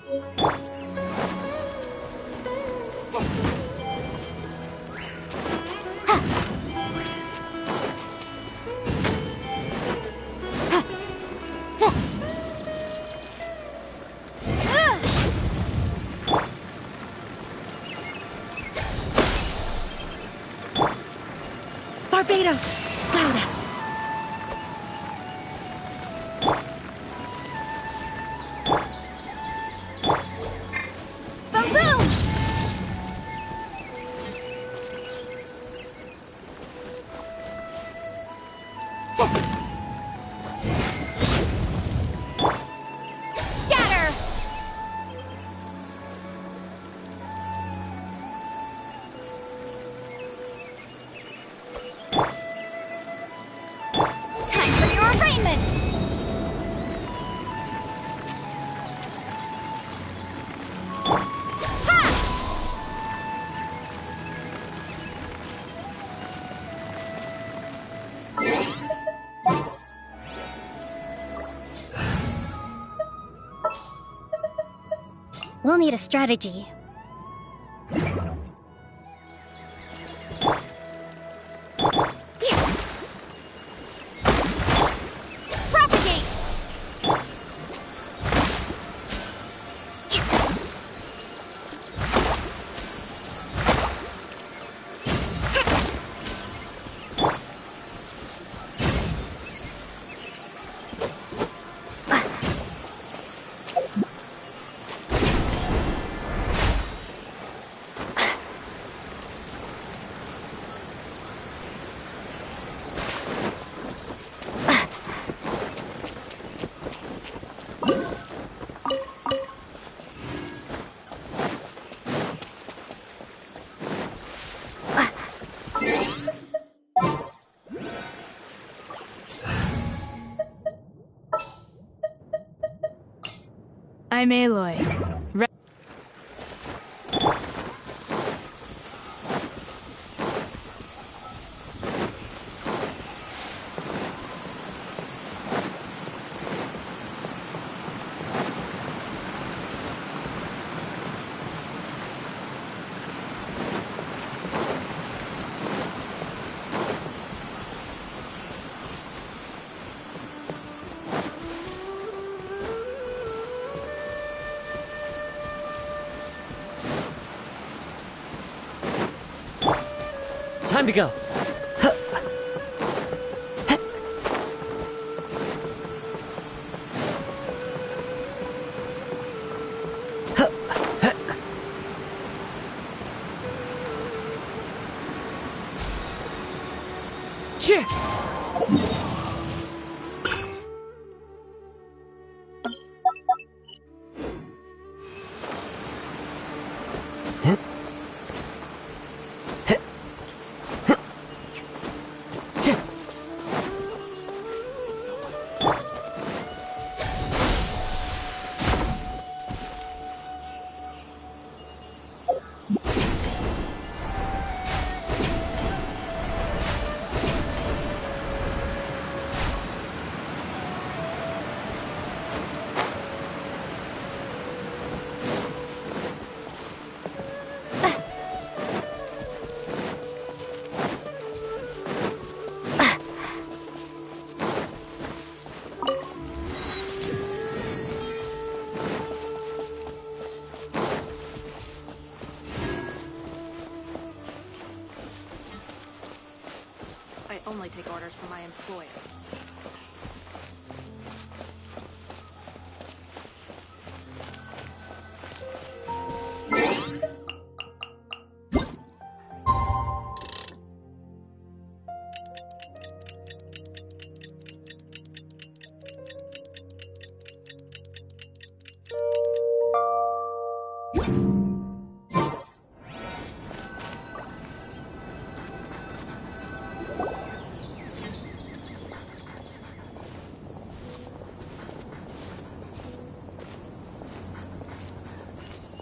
Barbados! Guide us! Boom boom! Scatter! Time for your arraignment! We'll need a strategy. Propagate! I'm Aloy. Time to go. I only take orders from my employer.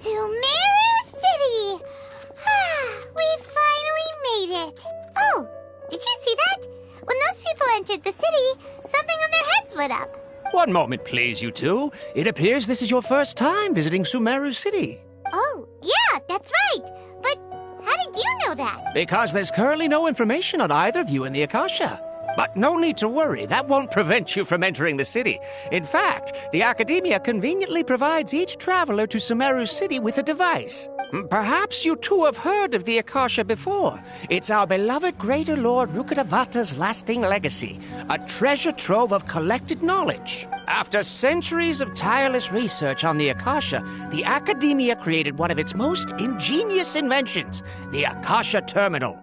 Sumeru City! We finally made it! Oh, did you see that? When those people entered the city, something on their heads lit up. One moment, please, you two. It appears this is your first time visiting Sumeru City. Oh, yeah, that's right. But how did you know that? Because there's currently no information on either of you in the Akasha. But no need to worry, that won't prevent you from entering the city. In fact, the Academia conveniently provides each traveler to Sumeru City with a device. Perhaps you two have heard of the Akasha before. It's our beloved Greater Lord Rukkhadevata's lasting legacy, a treasure trove of collected knowledge. After centuries of tireless research on the Akasha, the Academia created one of its most ingenious inventions, the Akasha Terminal.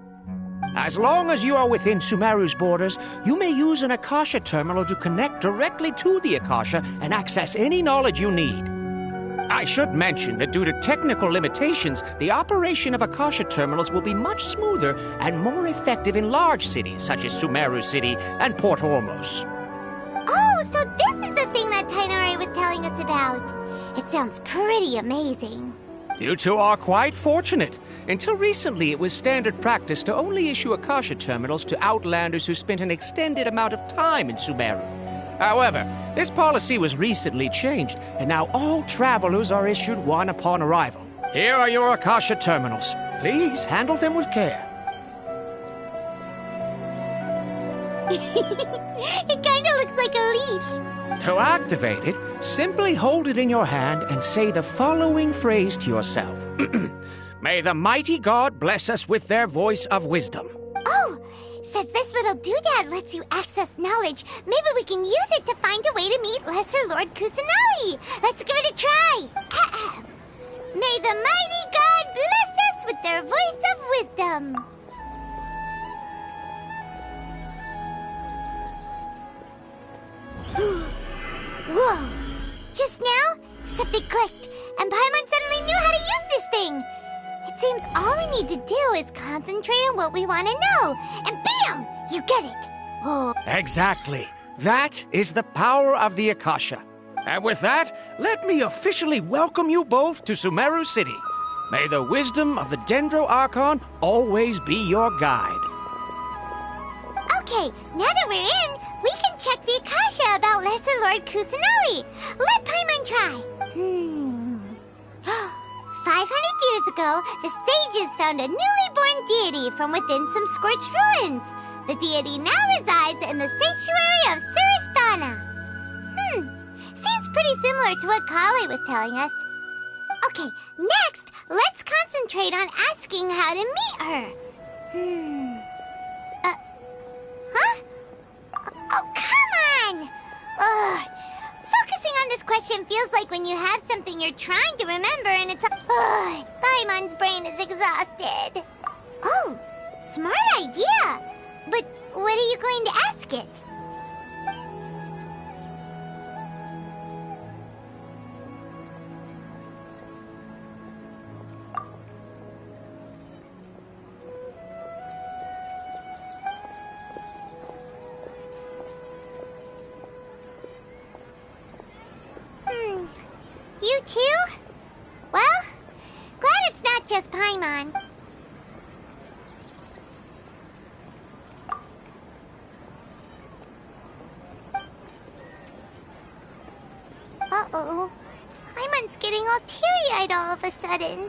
As long as you are within Sumeru's borders, you may use an Akasha terminal to connect directly to the Akasha and access any knowledge you need. I should mention that due to technical limitations, the operation of Akasha terminals will be much smoother and more effective in large cities such as Sumeru City and Port Ormos. Oh, so this is the thing that Tainari was telling us about. It sounds pretty amazing. You two are quite fortunate. Until recently, it was standard practice to only issue Akasha terminals to outlanders who spent an extended amount of time in Sumeru. However, this policy was recently changed, and now all travelers are issued one upon arrival. Here are your Akasha terminals. Please handle them with care. It kind of looks like a leaf. To activate it, simply hold it in your hand and say the following phrase to yourself. May the mighty God bless us with their voice of wisdom. Oh, since this little doodad lets you access knowledge, maybe we can use it to find a way to meet Lesser Lord Kusanali. Let's give it a try. May the mighty God bless us with their voice of wisdom. Whoa! Just now, something clicked, and Paimon suddenly knew how to use this thing. It seems all we need to do is concentrate on what we want to know, and bam! You get it. Oh. Exactly. That is the power of the Akasha. And with that, let me officially welcome you both to Sumeru City. May the wisdom of the Dendro Archon always be your guide. Okay, now that we're in, we can check the Akasha about Lesser Lord Kusanali. Let Paimon try. 500 years ago, the sages found a newly born deity from within some scorched ruins. The deity now resides in the sanctuary of Suristana. Seems pretty similar to what Kali was telling us. Okay, next, let's concentrate on asking how to meet her. Ugh. Focusing on this question feels like when you have something you're trying to remember and it's... Paimon's brain is exhausted. Oh, smart idea. But what are you going to ask it? You too? Well, glad it's not just Paimon. Uh-oh. Paimon's getting all teary-eyed all of a sudden.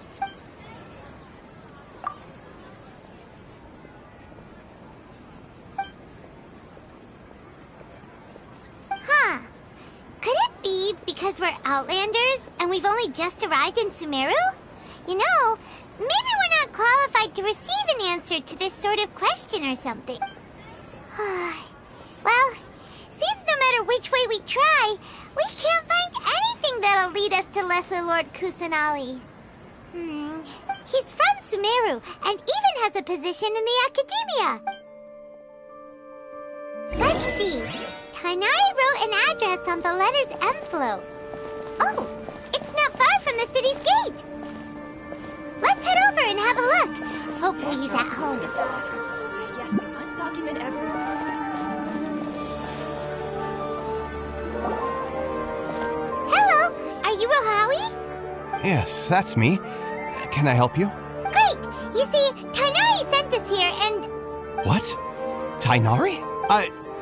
Huh. Could it be because we're Outlanders and we've only just arrived in Sumeru? You know, maybe we're not qualified to receive an answer to this sort of question or something. Well, seems no matter which way we try, we can't find anything that'll lead us to Lesser Lord Kusanali. He's from Sumeru and even has a position in the Academia. Let's see. Tainari wrote an address on the letter's envelope. Oh, it's not far from the city's gate. Let's head over and have a look. Hopefully he's at home. Yes, we must document everything. Hello, are you Rohawi? Yes, that's me. Can I help you? Great! You see, Tainari sent us here and... What? Tainari?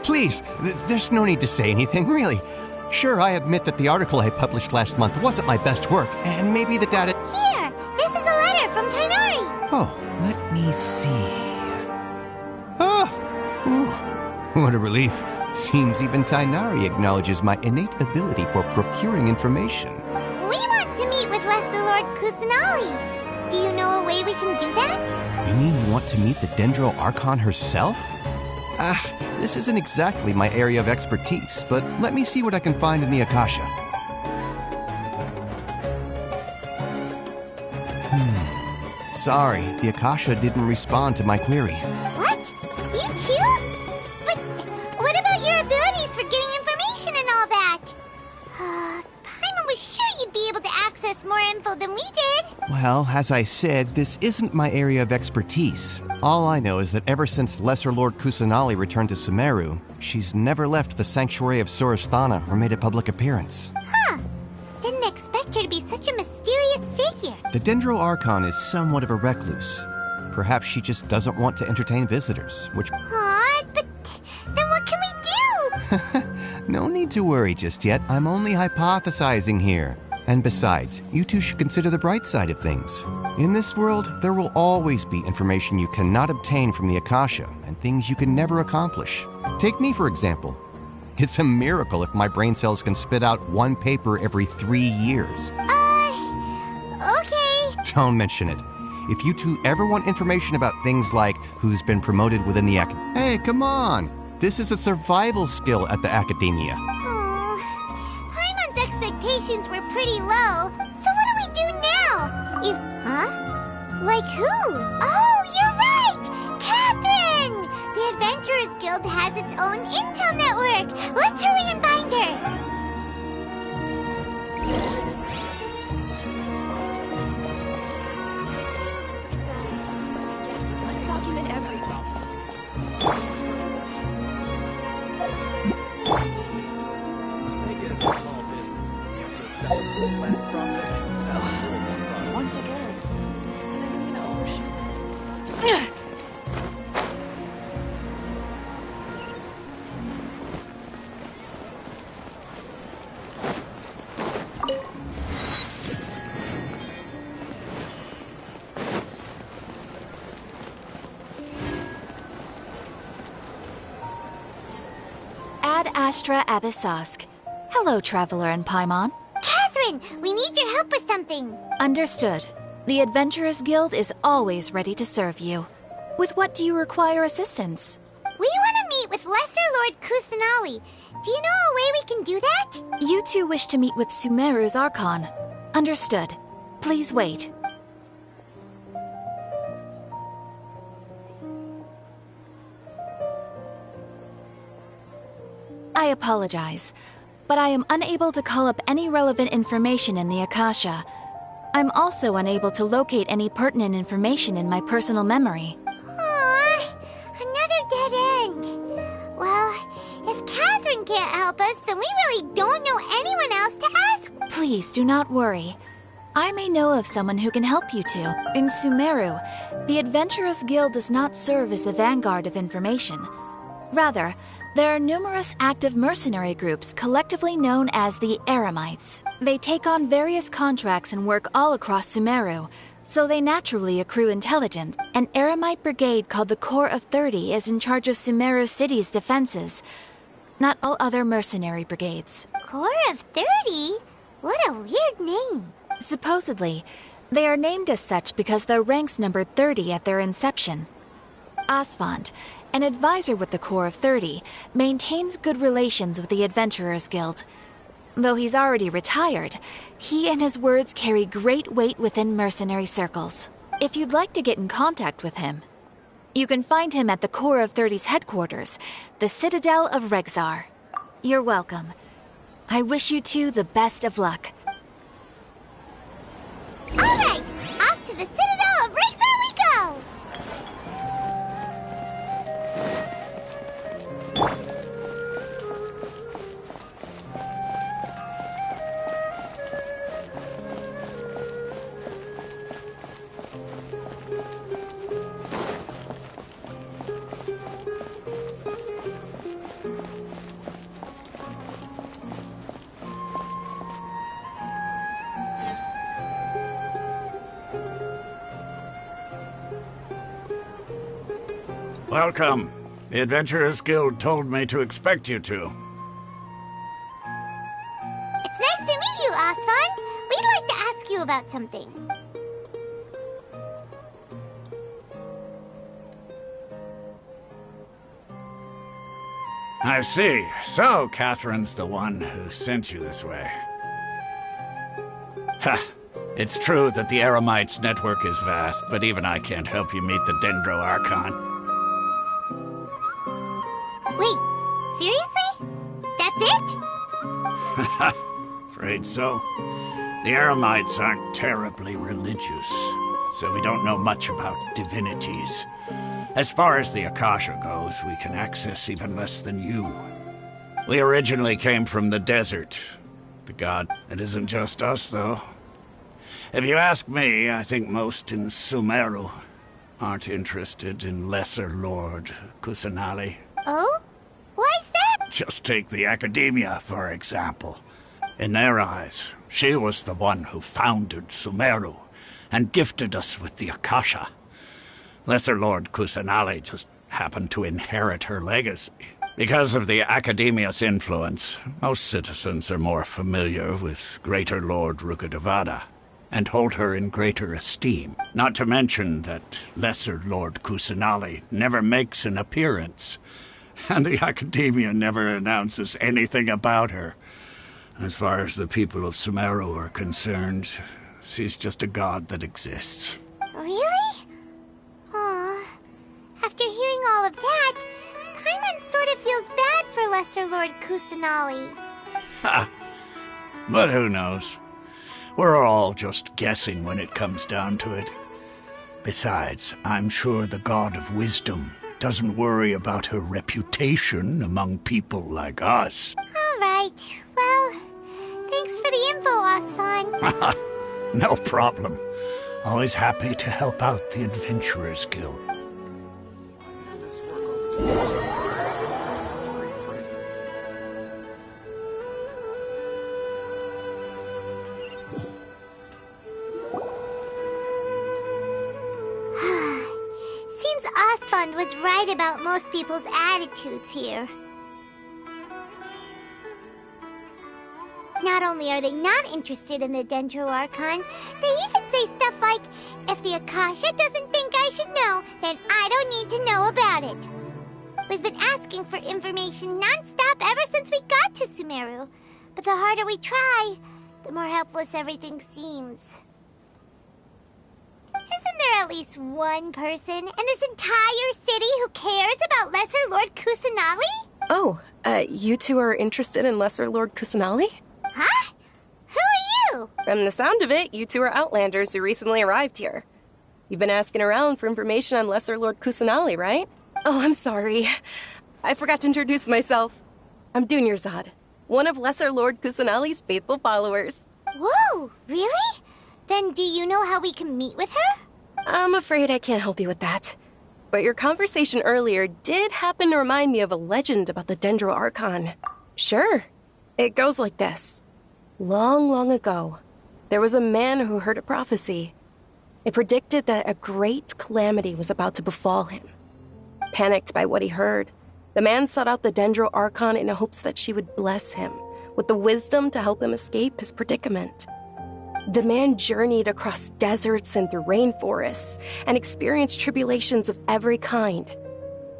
Please, there's no need to say anything, really. Sure, I admit that the article I published last month wasn't my best work, and maybe the data... Here! This is a letter from Tainari! Oh, let me see... Oh! Ooh, what a relief. Seems even Tainari acknowledges my innate ability for procuring information. We want to meet with Lesser Lord Kusanali. Do you know a way we can do that? You mean you want to meet the Dendro Archon herself? This isn't exactly my area of expertise, but let me see what I can find in the Akasha. Sorry, the Akasha didn't respond to my query. What? You too? But what about your abilities for getting information and all that? Paimon was sure you'd be able to access more info than we did. Well, as I said, this isn't my area of expertise. All I know is that ever since Lesser Lord Kusanali returned to Sumeru, she's never left the Sanctuary of Sorasthana or made a public appearance. Huh. Didn't expect her to be such a mysterious figure. The Dendro Archon is somewhat of a recluse. Perhaps she just doesn't want to entertain visitors, which... But then what can we do? No need to worry just yet. I'm only hypothesizing here. And besides, you two should consider the bright side of things. In this world, there will always be information you cannot obtain from the Akasha, and things you can never accomplish. Take me, for example. It's a miracle if my brain cells can spit out one paper every 3 years. Okay. Don't mention it. If you two ever want information about things like who's been promoted within the Hey, come on! This is a survival skill at the Academia. Paimon's expectations were pretty low, so what do we do now? Like who? Oh, you're right! Catherine! The Adventurers Guild has its own intel network. Let's hurry and find her. Let's document everything. To make it as a small business, you have to accept a full-class profit and sell a full product. Once again, I'm gonna overshoot this. Ad Astra Abyssask. Hello, Traveler and Paimon. Catherine, we need your help with something. Understood. The Adventurers Guild is always ready to serve you. With what do you require assistance? We want to meet with Lesser Lord Kusanali. Do you know a way we can do that? You two wish to meet with Sumeru's Archon. Understood. Please wait. I apologize, but I am unable to call up any relevant information in the Akasha. I'm also unable to locate any pertinent information in my personal memory. Aww, another dead end. Well, if Catherine can't help us, then we really don't know anyone else to ask. Please do not worry. I may know of someone who can help you two. In Sumeru, the Adventurers Guild does not serve as the vanguard of information. Rather, there are numerous active mercenary groups collectively known as the Eremites. They take on various contracts and work all across Sumeru, so they naturally accrue intelligence. An Eremite brigade called the Corps of 30 is in charge of Sumeru City's defenses, not all other mercenary brigades. Corps of 30? What a weird name. Supposedly, they are named as such because their ranks numbered 30 at their inception. Asfand, an advisor with the Corps of 30, maintains good relations with the Adventurers Guild. Though he's already retired, he and his words carry great weight within mercenary circles. If you'd like to get in contact with him, you can find him at the Corps of 30's headquarters, the Citadel of Rexar. You're welcome. I wish you two the best of luck. Alright, off to the Citadel of Rexar we go! Welcome. The Adventurers Guild told me to expect you two. It's nice to meet you, Asfand. We'd like to ask you about something. I see. So, Catherine's the one who sent you this way. Ha! It's true that the Eremites' network is vast, but even I can't help you meet the Dendro Archon. Wait, seriously? That's it? Afraid so. The Eremites aren't terribly religious, so we don't know much about divinities. As far as the Akasha goes, we can access even less than you. We originally came from the desert. But God, it isn't just us, though. If you ask me, I think most in Sumeru aren't interested in Lesser Lord Kusanali. Oh? Why's that? Just take the Academia, for example. In their eyes, she was the one who founded Sumeru and gifted us with the Akasha. Lesser Lord Kusanali just happened to inherit her legacy. Because of the Academia's influence, most citizens are more familiar with Greater Lord Rukkhadevada and hold her in greater esteem. Not to mention that Lesser Lord Kusanali never makes an appearance, and the Academia never announces anything about her. As far as the people of Sumeru are concerned, she's just a god that exists. Really? Aw. After hearing all of that, Paimon sort of feels bad for Lesser Lord Kusanali. Ha! But who knows? We're all just guessing when it comes down to it. Besides, I'm sure the God of Wisdom doesn't worry about her reputation among people like us. All right. Well, thanks for the info, Asfand. No problem. Always happy to help out the Adventurers Guild. Seems Asfand was right about most people's attitudes here. Not only are they not interested in the Dendro Archon, they even say stuff like, if the Akasha doesn't think I should know, then I don't need to know about it. We've been asking for information non-stop ever since we got to Sumeru. But the harder we try, the more helpless everything seems. Isn't there at least one person in this entire city who cares about Lesser Lord Kusanali? Oh, you two are interested in Lesser Lord Kusanali? Huh? Who are you? From the sound of it, you two are Outlanders who recently arrived here. You've been asking around for information on Lesser Lord Kusanali, right? Oh, I'm sorry. I forgot to introduce myself. I'm Dunyarzad, one of Lesser Lord Kusanali's faithful followers. Whoa, really? Then do you know how we can meet with her? I'm afraid I can't help you with that. But your conversation earlier did happen to remind me of a legend about the Dendro Archon. Sure. It goes like this. Long, long ago, there was a man who heard a prophecy. It predicted that a great calamity was about to befall him. Panicked by what he heard, the man sought out the Dendro Archon in hopes that she would bless him with the wisdom to help him escape his predicament. The man journeyed across deserts and through rainforests and experienced tribulations of every kind.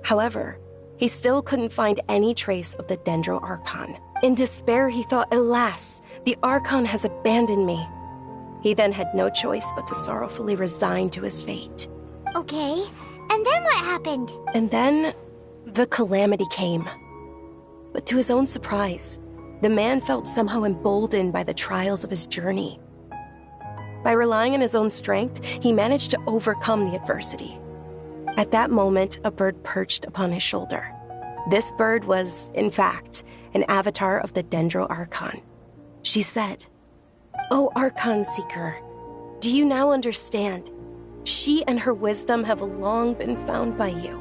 However, he still couldn't find any trace of the Dendro Archon. In despair, he thought, alas, the Archon has abandoned me. He then had no choice but to sorrowfully resign to his fate. Okay, and then what happened? And then, the calamity came. But to his own surprise, the man felt somehow emboldened by the trials of his journey. By relying on his own strength, he managed to overcome the adversity. At that moment, a bird perched upon his shoulder. This bird was, in fact, an avatar of the Dendro Archon. She said, "O Archon Seeker, do you now understand? She and her wisdom have long been found by you.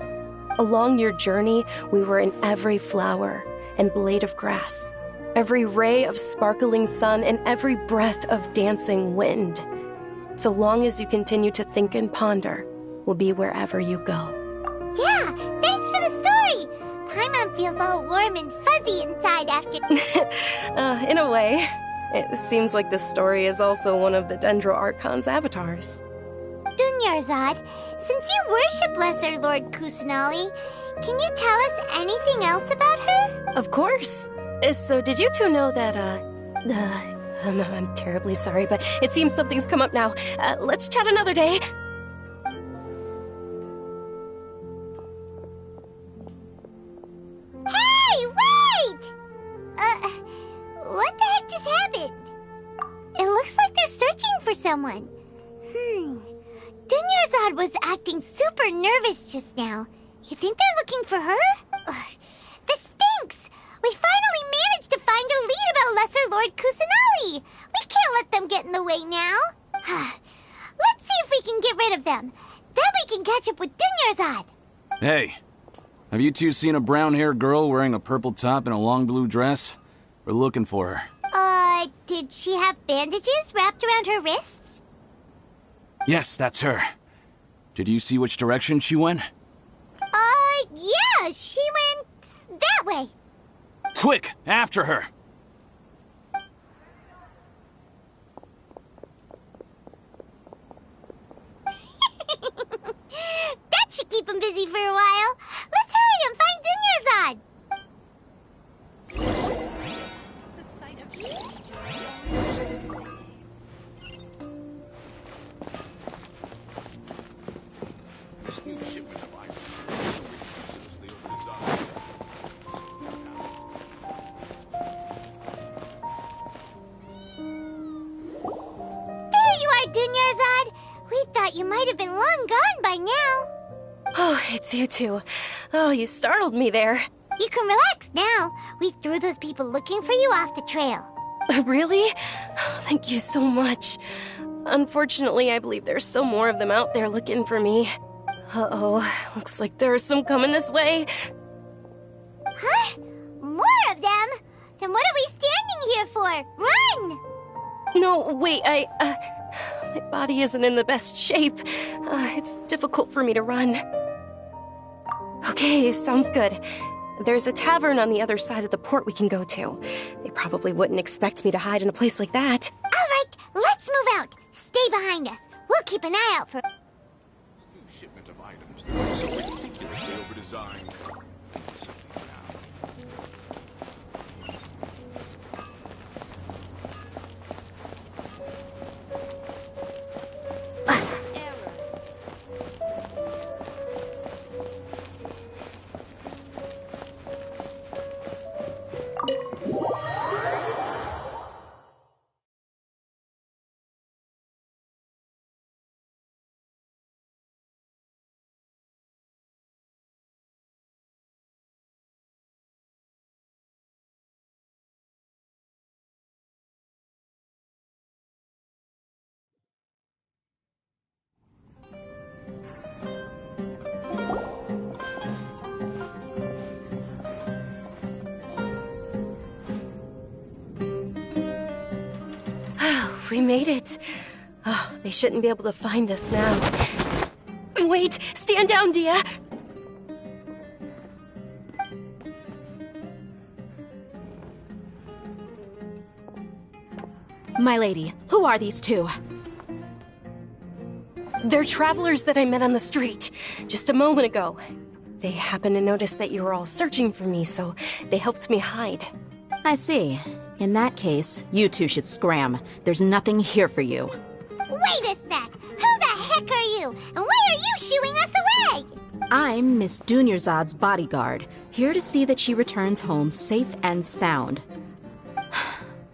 Along your journey, we were in every flower and blade of grass, every ray of sparkling sun, and every breath of dancing wind. So long as you continue to think and ponder, we'll be wherever you go." Yeah, thanks for the story! Paimon feels all warm and fuzzy inside after... In a way, it seems like this story is also one of the Dendro Archon's avatars. Dunyarzad, since you worship Lesser Lord Kusanali, can you tell us anything else about her? Of course. So did you two know that, I'm terribly sorry, but it seems something's come up now. Let's chat another day. Hey, wait! What the heck just happened? It looks like they're searching for someone. Dunyarzad was acting super nervous just now. You think they're looking for her? This stinks! We finally managed to find a lead about Lesser Lord Kusanali! We can't let them get in the way now! Let's see if we can get rid of them. Then we can catch up with Dunyarzad! Hey, have you two seen a brown-haired girl wearing a purple top and a long blue dress? We're looking for her. Did she have bandages wrapped around her wrists? Yes, that's her. Did you see which direction she went? Yeah, she went that way. Quick, after her! That should keep him busy for a while. Let's hurry and find Dunyarzad! This new shipment of items is ridiculously overdesigned. There you are, Dunyarzad! We thought you might have been long gone by now. Oh, it's you two. Oh, you startled me there. You can relax now. We threw those people looking for you off the trail. Really? Thank you so much. Unfortunately, I believe there's still more of them out there looking for me. Uh-oh, looks like there's some coming this way. Huh? More of them? Then what are we standing here for? Run! No, wait, my body isn't in the best shape. It's difficult for me to run. Okay, sounds good. There's a tavern on the other side of the port we can go to. They probably wouldn't expect me to hide in a place like that. All right, let's move out. Stay behind us. We'll keep an eye out for... New shipment of items that are so ridiculously overdesigned. We made it. Oh, they shouldn't be able to find us now. Wait! Stand down, Dia! My lady, who are these two? They're travelers that I met on the street just a moment ago. They happened to notice that you were all searching for me, so they helped me hide. I see. In that case, you two should scram. There's nothing here for you. Wait a sec! Who the heck are you? And why are you shooing us away? I'm Miss Dunyarzad's bodyguard, here to see that she returns home safe and sound.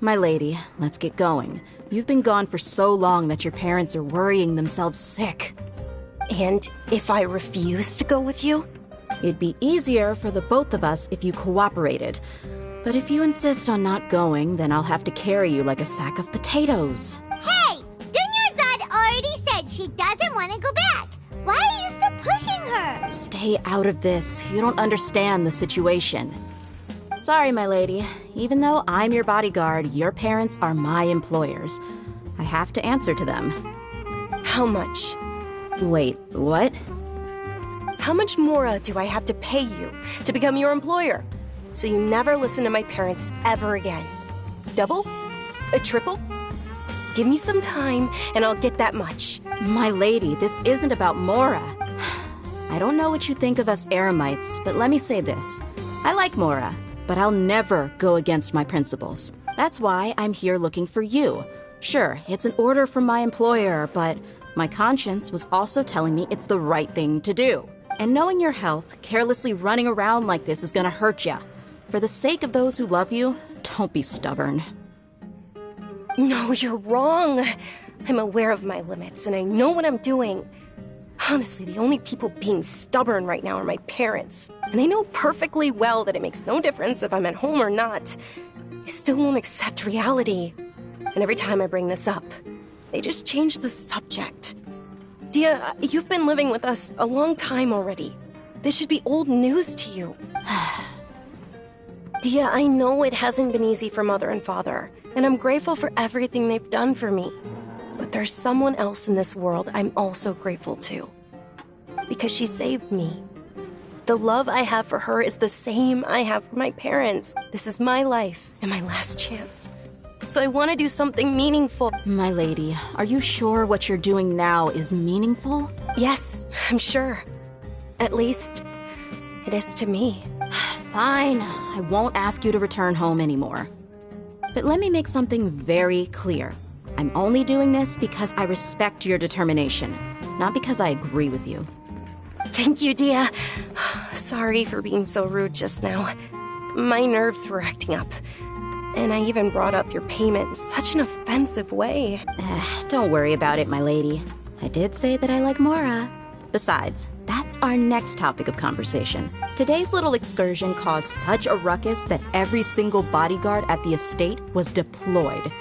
My lady, let's get going. You've been gone for so long that your parents are worrying themselves sick. And if I refuse to go with you? It'd be easier for the both of us if you cooperated. But if you insist on not going, then I'll have to carry you like a sack of potatoes. Hey! Dunyarzad already said she doesn't want to go back. Why are you still pushing her? Stay out of this. You don't understand the situation. Sorry, my lady. Even though I'm your bodyguard, your parents are my employers. I have to answer to them. How much? Wait, what? How much more do I have to pay you to become your employer? So you never listen to my parents ever again. Double? A triple? Give me some time and I'll get that much. My lady, this isn't about Mora. I don't know what you think of us Eremites, but let me say this. I like Mora, but I'll never go against my principles. That's why I'm here looking for you. Sure, it's an order from my employer, but my conscience was also telling me it's the right thing to do. And knowing your health, carelessly running around like this is gonna hurt ya. For the sake of those who love you, don't be stubborn. No, you're wrong. I'm aware of my limits, and I know what I'm doing. Honestly, the only people being stubborn right now are my parents. And they know perfectly well that it makes no difference if I'm at home or not. They still won't accept reality. And every time I bring this up, they just change the subject. Dia, you've been living with us a long time already. This should be old news to you. Dia, I know it hasn't been easy for Mother and Father, and I'm grateful for everything they've done for me. But there's someone else in this world I'm also grateful to. Because she saved me. The love I have for her is the same I have for my parents. This is my life and my last chance. So I want to do something meaningful. My lady, are you sure what you're doing now is meaningful? Yes, I'm sure. At least, it is to me. Fine, I won't ask you to return home anymore. But let me make something very clear. I'm only doing this because I respect your determination, not because I agree with you. Thank you, Dia. Sorry for being so rude just now. My nerves were acting up. And I even brought up your payment in such an offensive way. Don't worry about it, my lady. I did say that I like Mora. Besides, that's our next topic of conversation. Today's little excursion caused such a ruckus that every single bodyguard at the estate was deployed.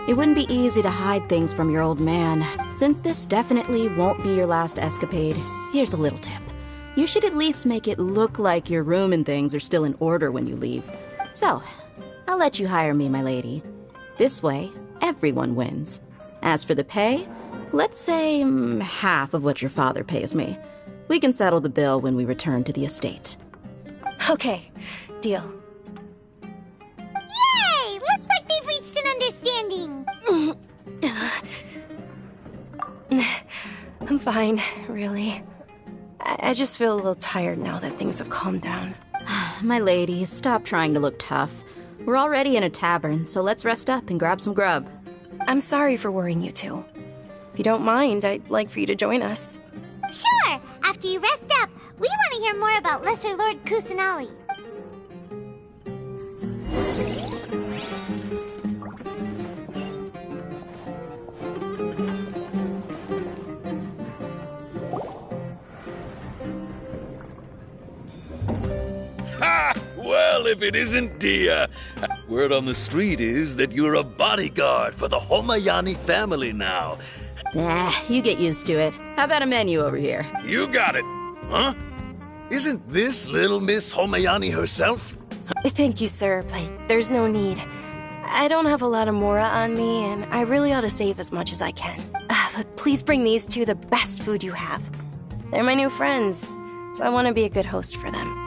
It wouldn't be easy to hide things from your old man. Since this definitely won't be your last escapade, here's a little tip. You should at least make it look like your room and things are still in order when you leave. So, I'll let you hire me, my lady. This way, everyone wins. As for the pay, let's say half of what your father pays me. We can settle the bill when we return to the estate. Okay, deal. Yay! Looks like they've reached an understanding. I'm fine, really. I just feel a little tired now that things have calmed down. My lady, stop trying to look tough. We're already in a tavern, so let's rest up and grab some grub. I'm sorry for worrying you two. If you don't mind, I'd like for you to join us. Sure! After you rest up, we want to hear more about Lesser Lord Kusanali. Ha! Well, if it isn't Dia. Word on the street is that you're a bodyguard for the Homayani family now. Nah, you get used to it. How about a menu over here? You got it. Huh? Isn't this little Miss Homayani herself? Thank you, sir, but there's no need. I don't have a lot of Mora on me, and I really ought to save as much as I can. But please bring these two the best food you have. They're my new friends, so I want to be a good host for them.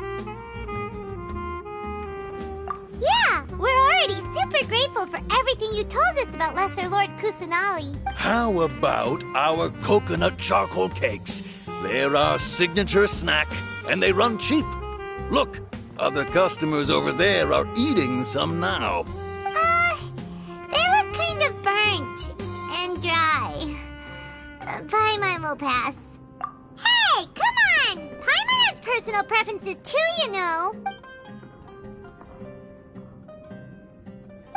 Yeah, we're already super grateful for everything you told us about Lesser Lord Kusanali. How about our coconut charcoal cakes? They're our signature snack, and they run cheap. Look, other customers over there are eating some now. They look kind of burnt and dry. Paimon will pass. Hey, come on! Paimon has personal preferences too, you know.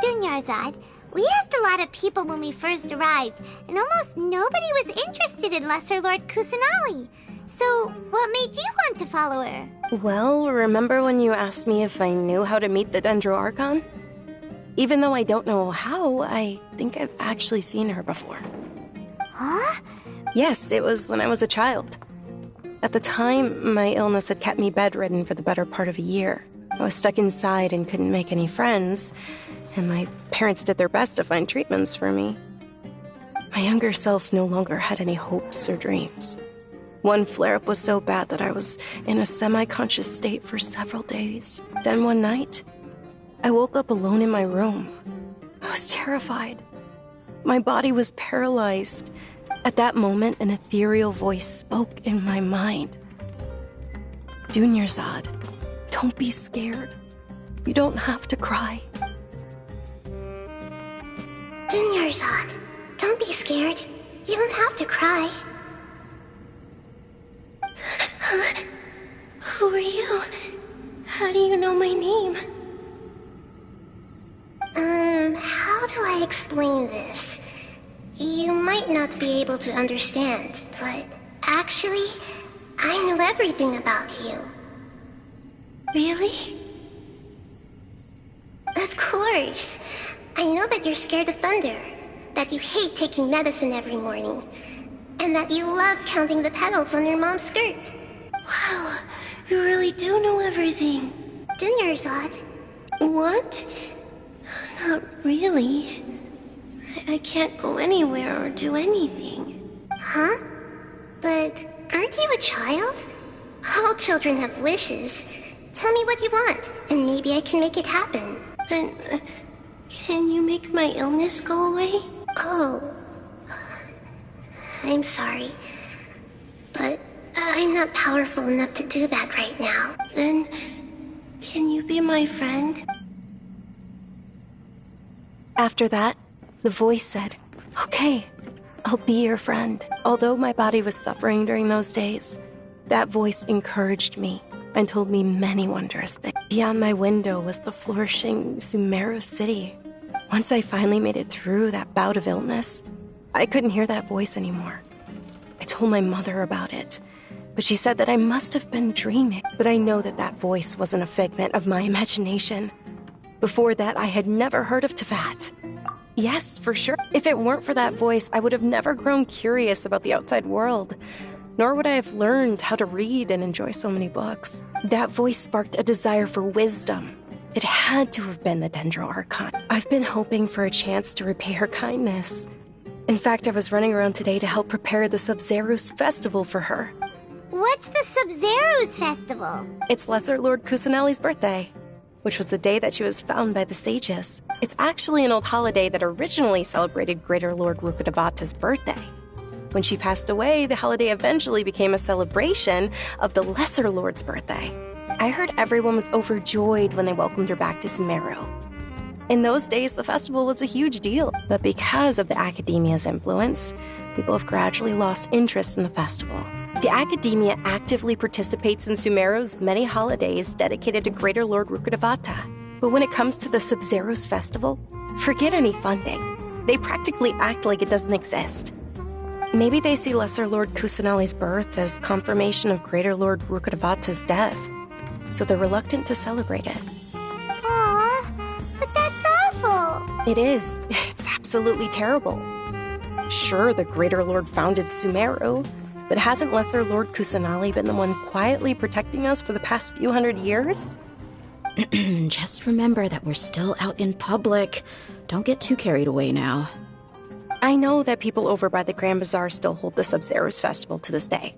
Dunyarzad, we asked a lot of people when we first arrived, and almost nobody was interested in Lesser Lord Kusanali. So, what made you want to follow her? Well, remember when you asked me if I knew how to meet the Dendro Archon? Even though I don't know how, I think I've actually seen her before. Huh? Yes, it was when I was a child. At the time, my illness had kept me bedridden for the better part of a year. I was stuck inside and couldn't make any friends, and my parents did their best to find treatments for me. My younger self no longer had any hopes or dreams. One flare-up was so bad that I was in a semi-conscious state for several days. Then one night, I woke up alone in my room. I was terrified. My body was paralyzed. At that moment, an ethereal voice spoke in my mind. Dunyarzad, don't be scared. You don't have to cry. Dunyarzad, don't be scared. You don't have to cry. Who are you? How do you know my name? How do I explain this? You might not be able to understand, but actually, I know everything about you. Really? Of course. I know that you're scared of thunder, that you hate taking medicine every morning, and that you love counting the petals on your mom's skirt. Wow, you really do know everything. Dunyarzad. What? Not really. I can't go anywhere or do anything. Huh? But aren't you a child? All children have wishes. Tell me what you want, and maybe I can make it happen. But can you make my illness go away? Oh. I'm sorry. But I'm not powerful enough to do that right now. Then, can you be my friend? After that, the voice said, "Okay, I'll be your friend." Although my body was suffering during those days, that voice encouraged me and told me many wondrous things. Beyond my window was the flourishing Sumeru city. Once I finally made it through that bout of illness, I couldn't hear that voice anymore. I told my mother about it, but she said that I must have been dreaming. But I know that that voice wasn't a figment of my imagination. Before that, I had never heard of Teyvat. Yes, for sure. If it weren't for that voice, I would have never grown curious about the outside world, nor would I have learned how to read and enjoy so many books. That voice sparked a desire for wisdom. It had to have been the Dendro Archon. I've been hoping for a chance to repay her kindness. In fact, I was running around today to help prepare the Sub-Zerus festival for her. What's the Sub-Zerus festival? It's Lesser Lord Kusanali's birthday, which was the day that she was found by the sages. It's actually an old holiday that originally celebrated Greater Lord Rukkhadevata's birthday. When she passed away, the holiday eventually became a celebration of the Lesser Lord's birthday. I heard everyone was overjoyed when they welcomed her back to Sumeru. In those days, the festival was a huge deal, but because of the Academia's influence, people have gradually lost interest in the festival. The Academia actively participates in Sumeru's many holidays dedicated to Greater Lord Rukkhadevata. But when it comes to the Sub-Zero's festival, forget any funding. They practically act like it doesn't exist. Maybe they see Lesser Lord Kusanali's birth as confirmation of Greater Lord Rukkhadevata's death, so they're reluctant to celebrate it. Aw, but that's awful. It is. It's absolutely terrible. Sure, the Greater Lord founded Sumeru, but hasn't Lesser Lord Kusanali been the one quietly protecting us for the past few hundred years? Just remember that we're still out in public. Don't get too carried away now. I know that people over by the Grand Bazaar still hold the Sub-Zero's festival to this day.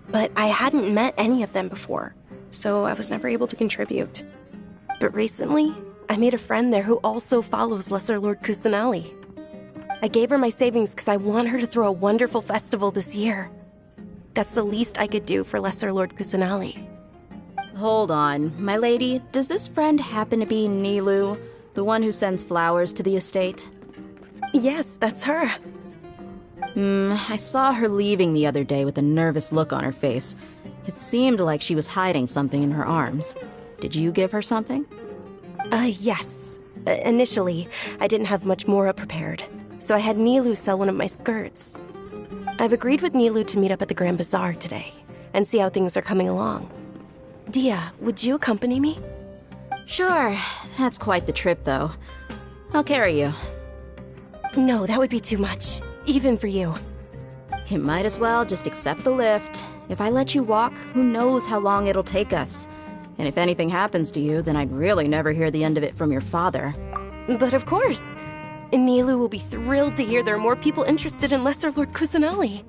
But I hadn't met any of them before, so I was never able to contribute. But recently, I made a friend there who also follows Lesser Lord Kusanali. I gave her my savings because I want her to throw a wonderful festival this year. That's the least I could do for Lesser Lord Kusanali. Hold on, my lady, does this friend happen to be Nilu, the one who sends flowers to the estate? Yes, that's her. I saw her leaving the other day with a nervous look on her face. It seemed like she was hiding something in her arms. Did you give her something? Yes. Initially, I didn't have much Mora prepared, so I had Nilu sell one of my skirts. I've agreed with Nilu to meet up at the Grand Bazaar today, and see how things are coming along. Dia, would you accompany me? Sure. That's quite the trip, though. I'll carry you. No, that would be too much, even for you. You might as well just accept the lift. If I let you walk, who knows how long it'll take us. And if anything happens to you, then I'd really never hear the end of it from your father. But of course. Nilu will be thrilled to hear there are more people interested in Lesser Lord Kusanali.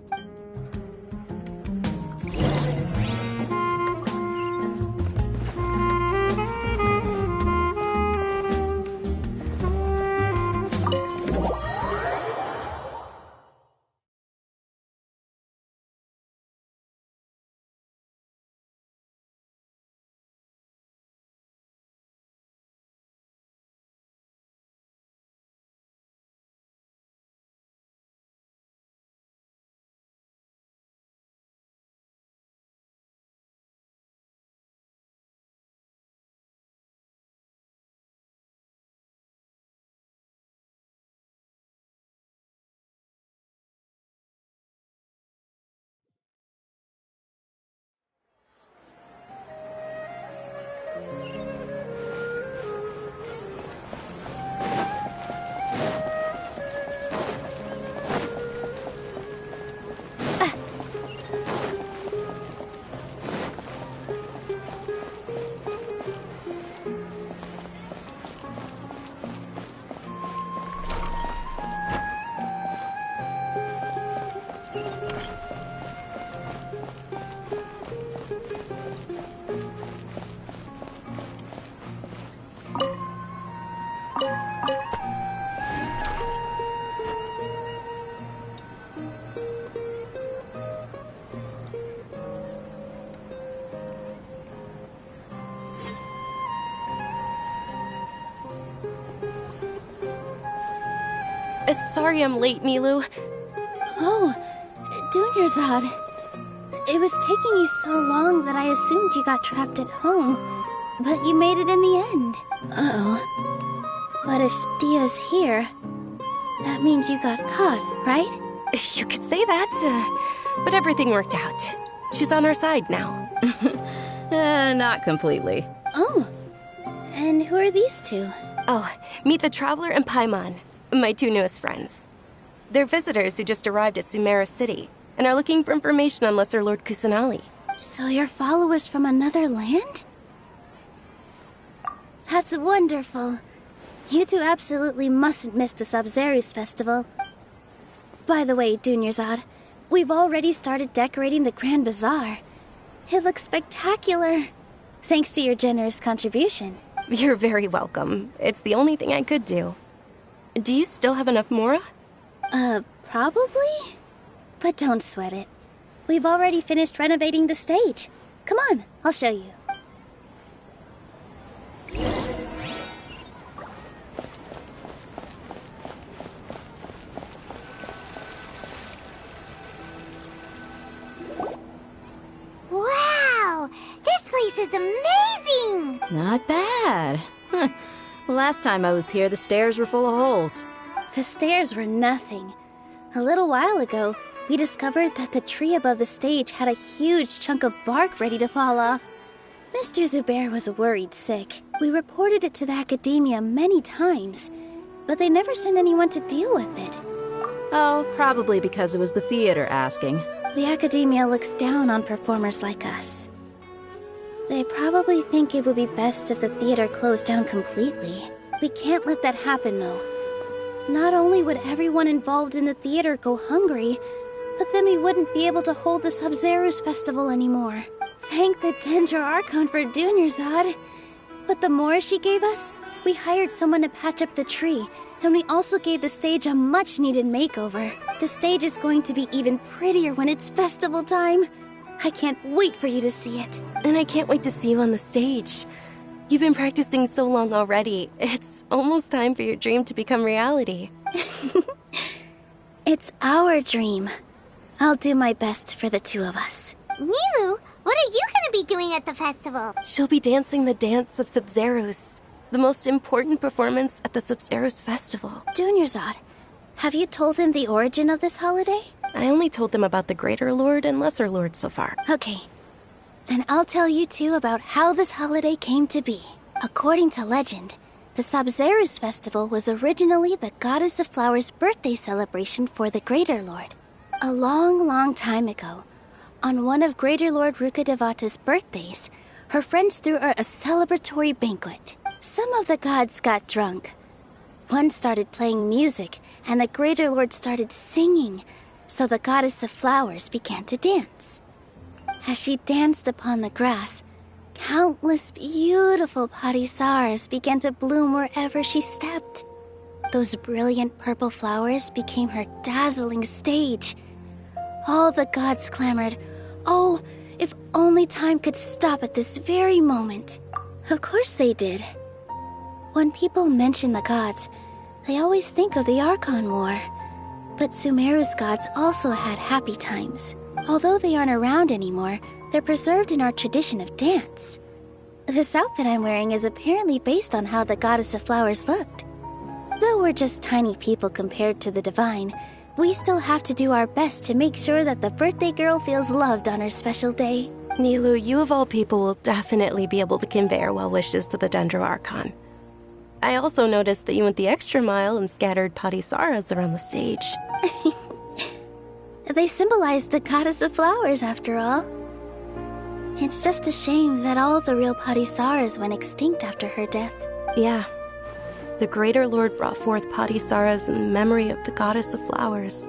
Sorry I'm late, Nilu. Oh, Dunyarzad. It was taking you so long that I assumed you got trapped at home, but you made it in the end. Uh-oh. But if Dia's here, that means you got caught, right? You could say that, but everything worked out. She's on our side now. Not completely. Oh, and who are these two? Oh, meet the Traveler and Paimon, my two newest friends. They're visitors who just arrived at Sumeru City and are looking for information on Lesser Lord Kusanali. So you're followers from another land? That's wonderful. You two absolutely mustn't miss the Sub-Zero's festival. By the way, Dunyarzad, we've already started decorating the Grand Bazaar. It looks spectacular. Thanks to your generous contribution. You're very welcome. It's the only thing I could do. Do you still have enough Mora? Probably? But don't sweat it. We've already finished renovating the stage. Come on, I'll show you. Last time I was here, the stairs were full of holes. The stairs were nothing. A little while ago, we discovered that the tree above the stage had a huge chunk of bark ready to fall off. Mr. Zubair was worried sick. We reported it to the academia many times, but they never sent anyone to deal with it. Oh, probably because it was the theater asking. The academia looks down on performers like us. They probably think it would be best if the theater closed down completely. We can't let that happen, though. Not only would everyone involved in the theater go hungry, but then we wouldn't be able to hold the Sub-Zero's festival anymore. Thank the Dendro Archon for Dunyarzad. But the more she gave us, we hired someone to patch up the tree, and we also gave the stage a much-needed makeover. The stage is going to be even prettier when it's festival time. I can't wait for you to see it. And I can't wait to see you on the stage. You've been practicing so long already. It's almost time for your dream to become reality. It's our dream. I'll do my best for the two of us. Nilou, what are you gonna be doing at the festival? She'll be dancing the dance of Sub-Zeros, the most important performance at the Sub-Zeros festival. Dunyarzad, have you told him the origin of this holiday? I only told them about the Greater Lord and Lesser Lord so far. Okay. Then I'll tell you two about how this holiday came to be. According to legend, the Sub-Zeros festival was originally the Goddess of Flowers' birthday celebration for the Greater Lord. A long, long time ago, on one of Greater Lord Rukkhadevata's birthdays, her friends threw her a celebratory banquet. Some of the gods got drunk. One started playing music, and the Greater Lord started singing, so the Goddess of Flowers began to dance. As she danced upon the grass, countless beautiful parisaras began to bloom wherever she stepped. Those brilliant purple flowers became her dazzling stage. All the gods clamored, "Oh, if only time could stop at this very moment." Of course they did. When people mention the gods, they always think of the Archon War. But Sumeru's gods also had happy times. Although they aren't around anymore, they're preserved in our tradition of dance. This outfit I'm wearing is apparently based on how the Goddess of Flowers looked. Though we're just tiny people compared to the Divine, we still have to do our best to make sure that the birthday girl feels loved on her special day. Nilou, you of all people will definitely be able to convey our well wishes to the Dendro Archon. I also noticed that you went the extra mile and scattered parisaras around the stage. They symbolize the Goddess of Flowers, after all. It's just a shame that all the real parisaras went extinct after her death. Yeah. The Greater Lord brought forth parisaras in memory of the Goddess of Flowers.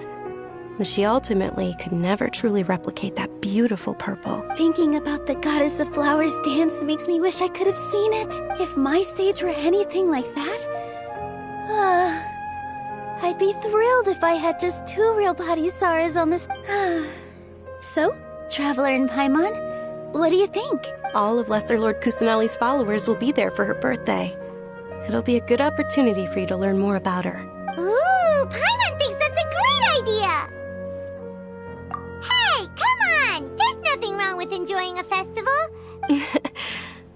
And she ultimately could never truly replicate that beautiful purple. Thinking about the Goddess of Flowers dance makes me wish I could have seen it. If my stage were anything like that, I'd be thrilled if I had just two real parisaras on this. So, Traveler in Paimon, what do you think? All of Lesser Lord Kusanali's followers will be there for her birthday. It'll be a good opportunity for you to learn more about her. Ooh, Paimon thinks that's a great idea! Hey, come on! There's nothing wrong with enjoying a festival.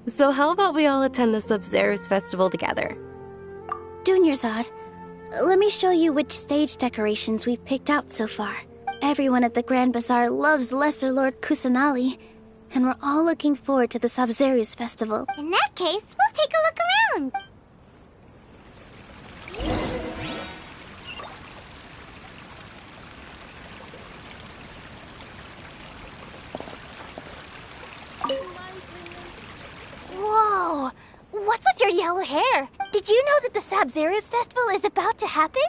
So how about we all attend the Sub-Zeros festival together? Dunyarzad, let me show you which stage decorations we've picked out so far. Everyone at the Grand Bazaar loves Lesser Lord Kusanali, and we're all looking forward to the Sub-Zeros festival. In that case, we'll take a look around. Whoa! What's with your yellow hair? Did you know that the Sub-Zeros festival is about to happen?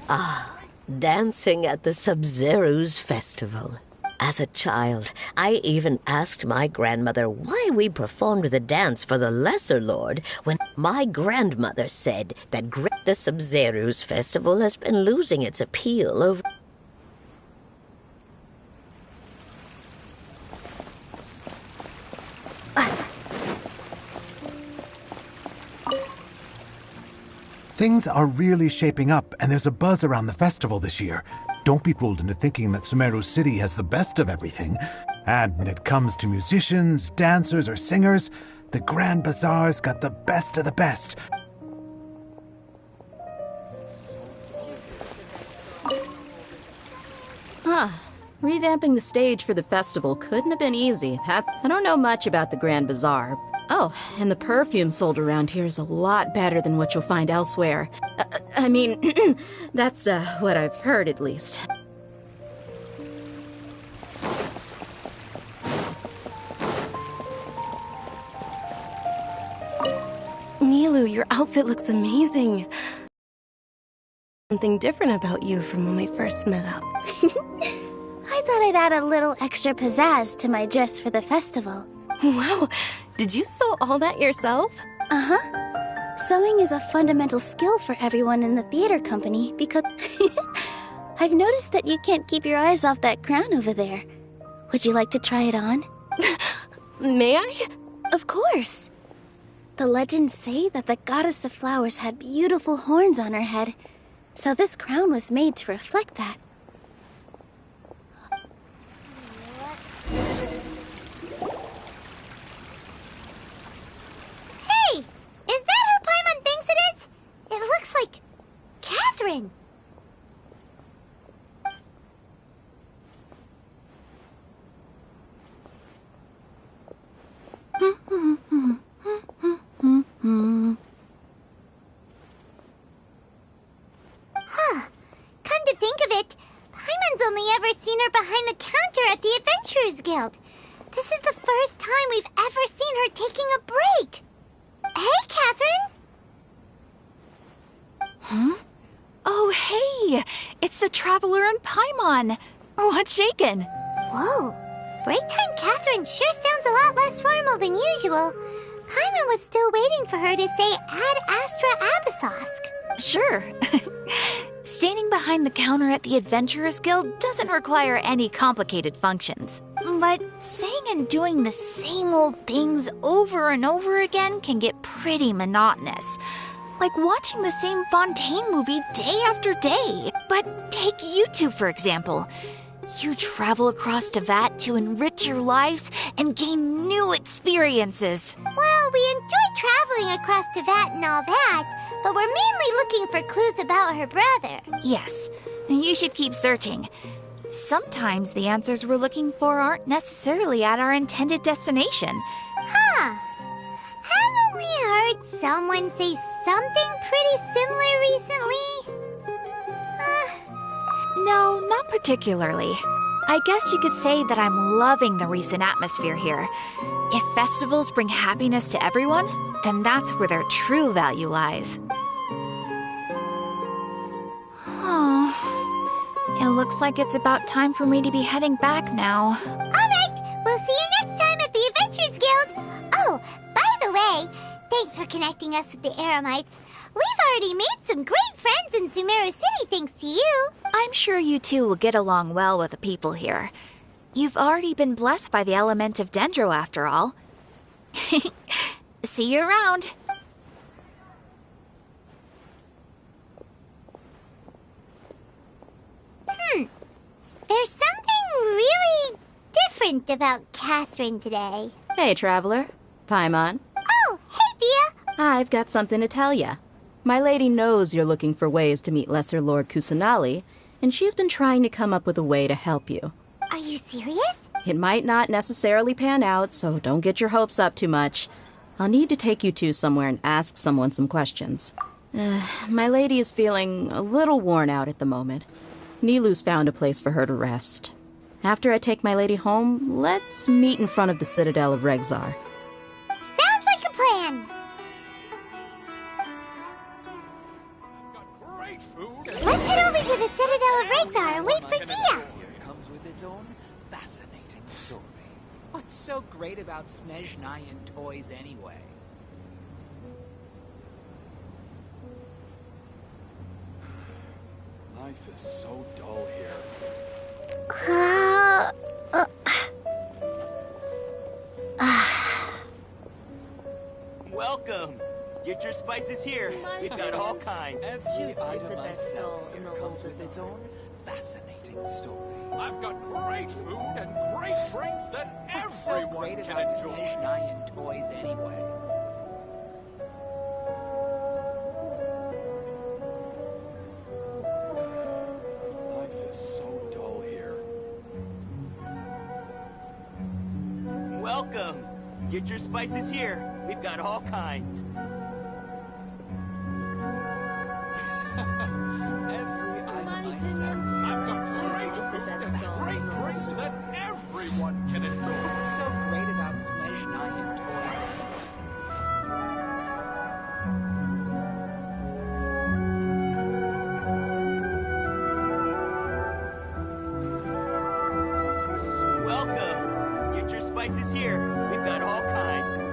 Ah, dancing at the Sub-Zeros festival. As a child, I even asked my grandmother why we performed the dance for the Lesser Lord when my grandmother said that the Sub-Zeros festival has been losing its appeal over... Things are really shaping up, and there's a buzz around the festival this year. Don't be fooled into thinking that Sumeru City has the best of everything. And when it comes to musicians, dancers, or singers, the Grand Bazaar's got the best of the best. Huh. Revamping the stage for the festival couldn't have been easy. I don't know much about the Grand Bazaar. Oh, and the perfume sold around here is a lot better than what you'll find elsewhere. I mean, that's what I've heard at least. Nilou, your outfit looks amazing. Something different about you from when we first met up. I thought I'd add a little extra pizzazz to my dress for the festival. Wow, did you sew all that yourself? Uh-huh. Sewing is a fundamental skill for everyone in the theater company because I've noticed that you can't keep your eyes off that crown over there. Would you like to try it on? May I? Of course. The legends say that the goddess of flowers had beautiful horns on her head, so this crown was made to reflect that. Hey! Is that who Paimon thinks it is? It looks like Catherine. Huh. Come to think of it, Paimon's only ever seen her behind the counter at the Adventurers Guild. This is the first time we've ever seen her taking a break. Hey, Catherine! Huh? Oh, hey! It's the Traveler and Paimon! What's shaken? Whoa. Break time Catherine sure sounds a lot less formal than usual. Paimon was still waiting for her to say Ad Astra Abyssosk. Sure. Standing behind the counter at the Adventurers Guild doesn't require any complicated functions. But saying and doing the same old things over and over again can get pretty monotonous. Like watching the same Fontaine movie day after day. But take you two, for example. You travel across Teyvat to enrich your lives and gain new experiences. Well, we enjoy traveling across Teyvat and all that, but we're mainly looking for clues about her brother. Yes, you should keep searching. Sometimes the answers we're looking for aren't necessarily at our intended destination. Huh. Haven't we heard someone say something pretty similar recently? No, not particularly. I guess you could say that I'm loving the recent atmosphere here. If festivals bring happiness to everyone, then that's where their true value lies. Oh, it looks like it's about time for me to be heading back now. Alright, we'll see you next time at the Adventurers Guild. Oh, by the way, thanks for connecting us with the Eremites. We've already made some great friends in Sumeru City thanks to you. I'm sure you two will get along well with the people here. You've already been blessed by the element of Dendro, after all. See you around. There's something really different about Catherine today. Hey, Traveler. Paimon. Oh, hey, Dia. I've got something to tell ya. My lady knows you're looking for ways to meet Lesser Lord Kusanali, and she's been trying to come up with a way to help you. Are you serious? It might not necessarily pan out, so don't get your hopes up too much. I'll need to take you two somewhere and ask someone some questions. My lady is feeling a little worn out at the moment. Nilou's found a place for her to rest. After I take my lady home, let's meet in front of the Citadel of Regzar. Sounds like a plan. Let's head over to the Citadel of Regzar and wait for Dia. Comes with its own fascinating story. What's so great about Snezhnayan toys anyway? Life is so dull here. Welcome! Get your spices here. We've got all kinds. Every is the best stall in the comes with its own fascinating story. I've got great food and great drinks that What's so everyone great can about enjoy. Snezhnaya toys anyway? Life is so dull here. Welcome. Get your spices here. We've got all kinds. Every item I sell. I've got great food and great drinks that everyone can enjoy. What's so great about Snezhnaya toys anyway? Welcome. Get your spices here. We've got all kinds.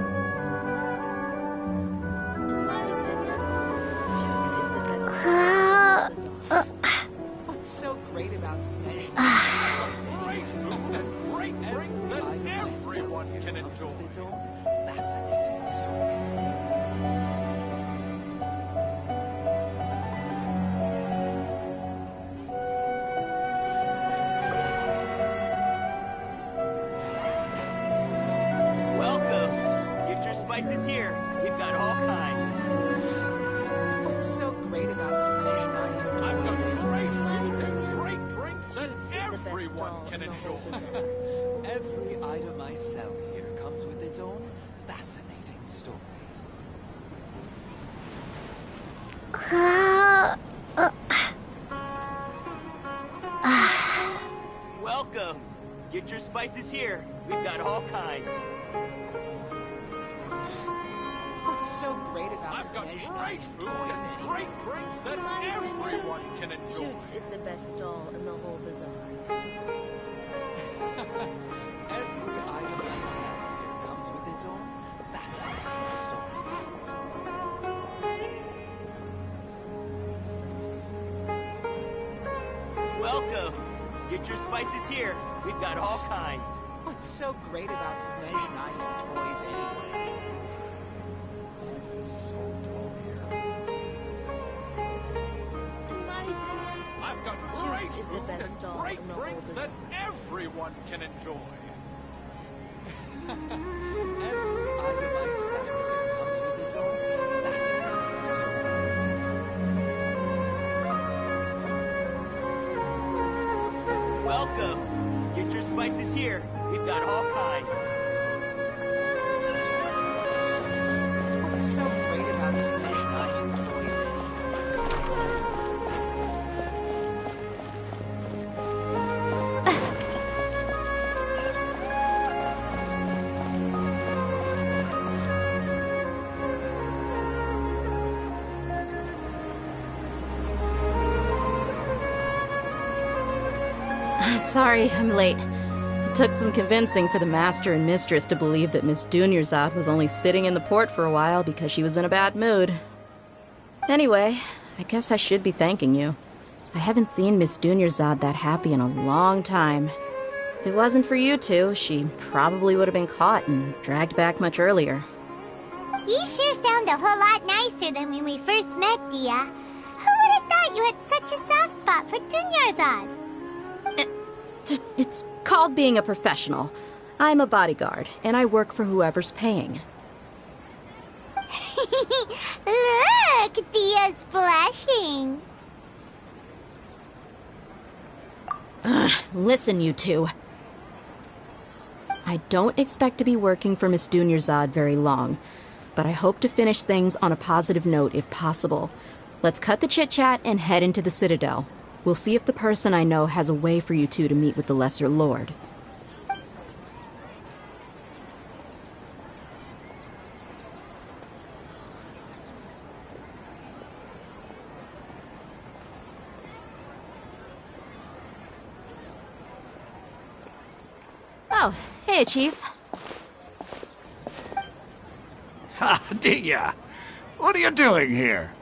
What's so great about Snezhnaya? Great food and great drinks that everyone can enjoy. Its own fascinating story. Welcome. Get your spices here. We've got all kinds. What's so great about Snezhnaya? I've got great food and great drinks that everyone can enjoy. Every item I sell here comes with its own fascinating story. Welcome. Get your spices here. We've got all kinds. What's so great about I've got Snezhnaya great food toys and anyway? great drinks that everyone can enjoy. Shoots is the best stall in the whole bazaar. Every item I sell here comes with its own fascinating story. Welcome. Get your spices here. We've got all kinds. What's so great about Snezhnaya toys anyway? Life is so dull here. I've got great is the food best and stall great in the whole drinks that everyone can enjoy. Every item I sell here comes with its own fascinating story. Welcome. Get your spices here. We've got all kinds. What's so great about Snezhnaya toys anyway? Sorry, I'm late. It took some convincing for the master and mistress to believe that Miss Dunyarzad was only sitting in the port for a while because she was in a bad mood. Anyway, I guess I should be thanking you. I haven't seen Miss Dunyarzad that happy in a long time. If it wasn't for you two, she probably would have been caught and dragged back much earlier. You sure sound a whole lot nicer than when we first met, Dia. Who would have thought you had such a soft spot for Dunyarzad? It's called being a professional. I'm a bodyguard, and I work for whoever's paying. Look, Dia's blushing. Listen, you two. I don't expect to be working for Miss Dunyarzad very long, but I hope to finish things on a positive note if possible. Let's cut the chit-chat and head into the Citadel. We'll see if the person I know has a way for you two to meet with the Lesser Lord. Oh, hey, Chief. Ha, Dia! What are you doing here?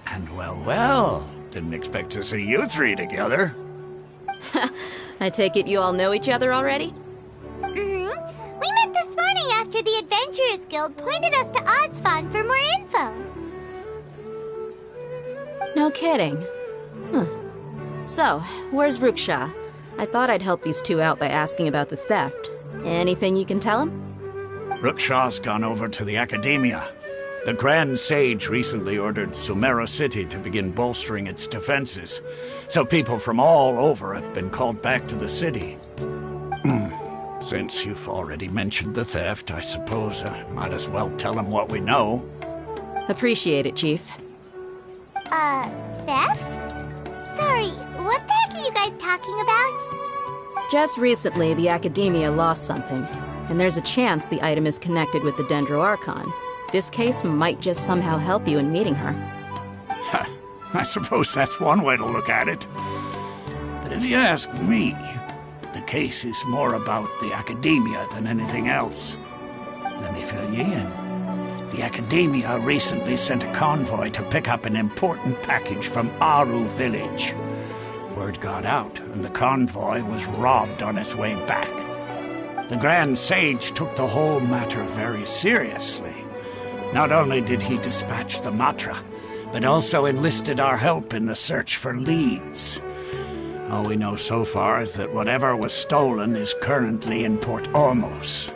And well, didn't expect to see you three together. I take it you all know each other already? Mm-hmm. We met this morning after the Adventurers Guild pointed us to Osfond for more info. No kidding. Huh. So, where's Ruksha? I thought I'd help these two out by asking about the theft. Anything you can tell him? Ruksha's gone over to the Academia. The Grand Sage recently ordered Sumeru City to begin bolstering its defenses, so people from all over have been called back to the city. Since you've already mentioned the theft, I suppose I might as well tell him what we know. Appreciate it, Chief. Theft? Sorry, what the heck are you guys talking about? Just recently, the Academia lost something, and there's a chance the item is connected with the Dendro Archon. This case might just somehow help you in meeting her. I suppose that's one way to look at it. But if you ask me, the case is more about the Academia than anything else. Let me fill you in. The Academia recently sent a convoy to pick up an important package from Aru village. Word got out, and the convoy was robbed on its way back. The Grand Sage took the whole matter very seriously. Not only did he dispatch the Matra, but also enlisted our help in the search for leads. All we know so far is that whatever was stolen is currently in Port Ormos.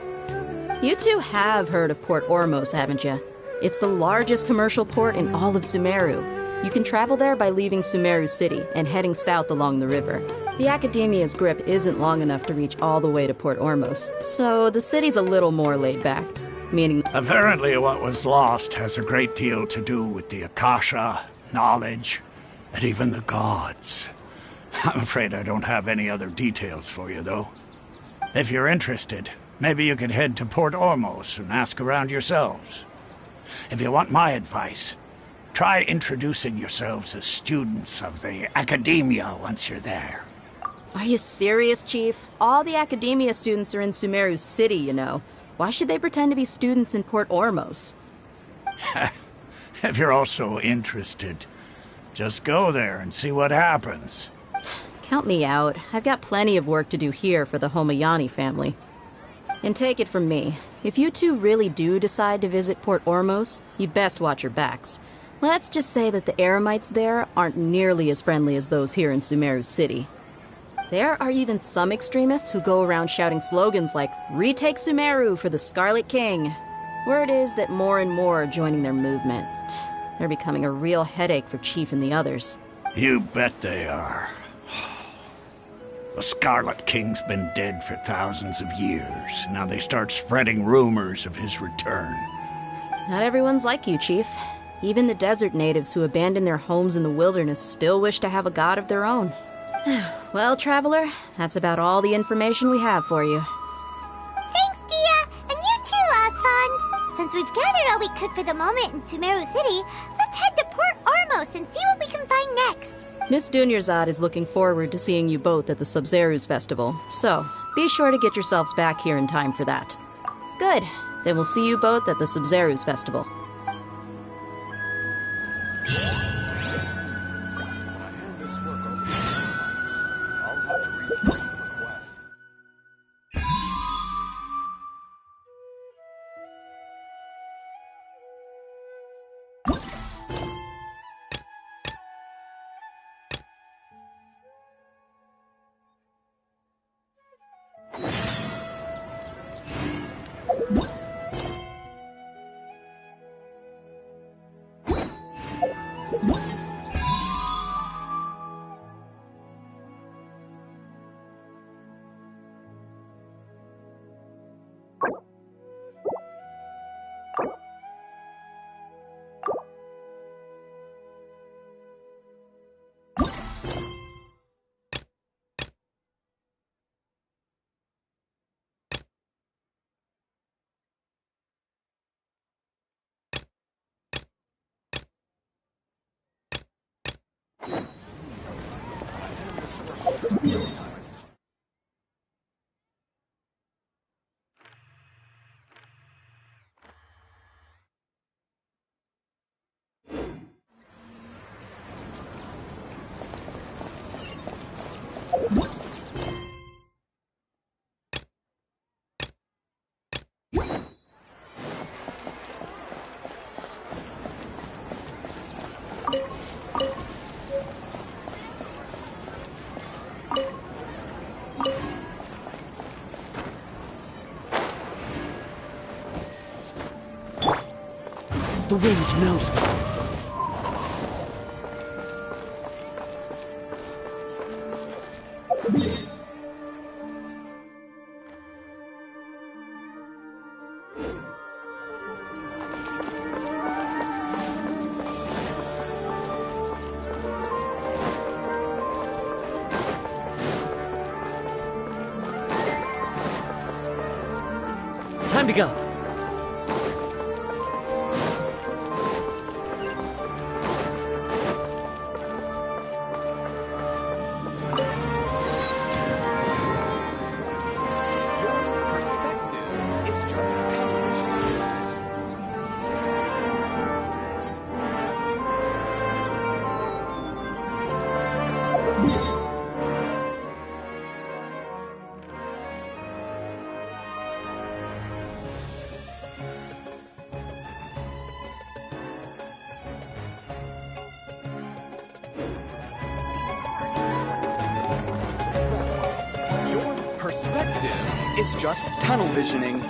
You two have heard of Port Ormos, haven't you? It's the largest commercial port in all of Sumeru. You can travel there by leaving Sumeru City and heading south along the river. The Academia's grip isn't long enough to reach all the way to Port Ormos, so the city's a little more laid back. Meaning, apparently what was lost has a great deal to do with the Akasha, knowledge, and even the gods. I'm afraid I don't have any other details for you, though. If you're interested, maybe you could head to Port Ormos and ask around yourselves. If you want my advice, try introducing yourselves as students of the Academia once you're there. Are you serious, Chief? All the Academia students are in Sumeru City, you know. Why should they pretend to be students in Port Ormos? If you're also interested, just go there and see what happens. Count me out. I've got plenty of work to do here for the Homayani family. And take it from me, if you two really do decide to visit Port Ormos, you'd best watch your backs. Let's just say that the Eremites there aren't nearly as friendly as those here in Sumeru City. There are even some extremists who go around shouting slogans like, "Retake Sumeru for the Scarlet King." Word is that more and more are joining their movement. They're becoming a real headache for Chief and the others. You bet they are. The Scarlet King's been dead for thousands of years. Now they start spreading rumors of his return. Not everyone's like you, Chief. Even the desert natives who abandoned their homes in the wilderness still wish to have a god of their own. Well, Traveler, that's about all the information we have for you. Thanks, Dia! And you too, Asfand! Since we've gathered all we could for the moment in Sumeru City, let's head to Port Ormos and see what we can find next. Miss Dunyarzad is looking forward to seeing you both at the Sub-Zeru's festival, so be sure to get yourselves back here in time for that. Good. Then we'll see you both at the Sub-Zeru's festival. The wind knows me. Time to go. Perspective is just tunnel visioning.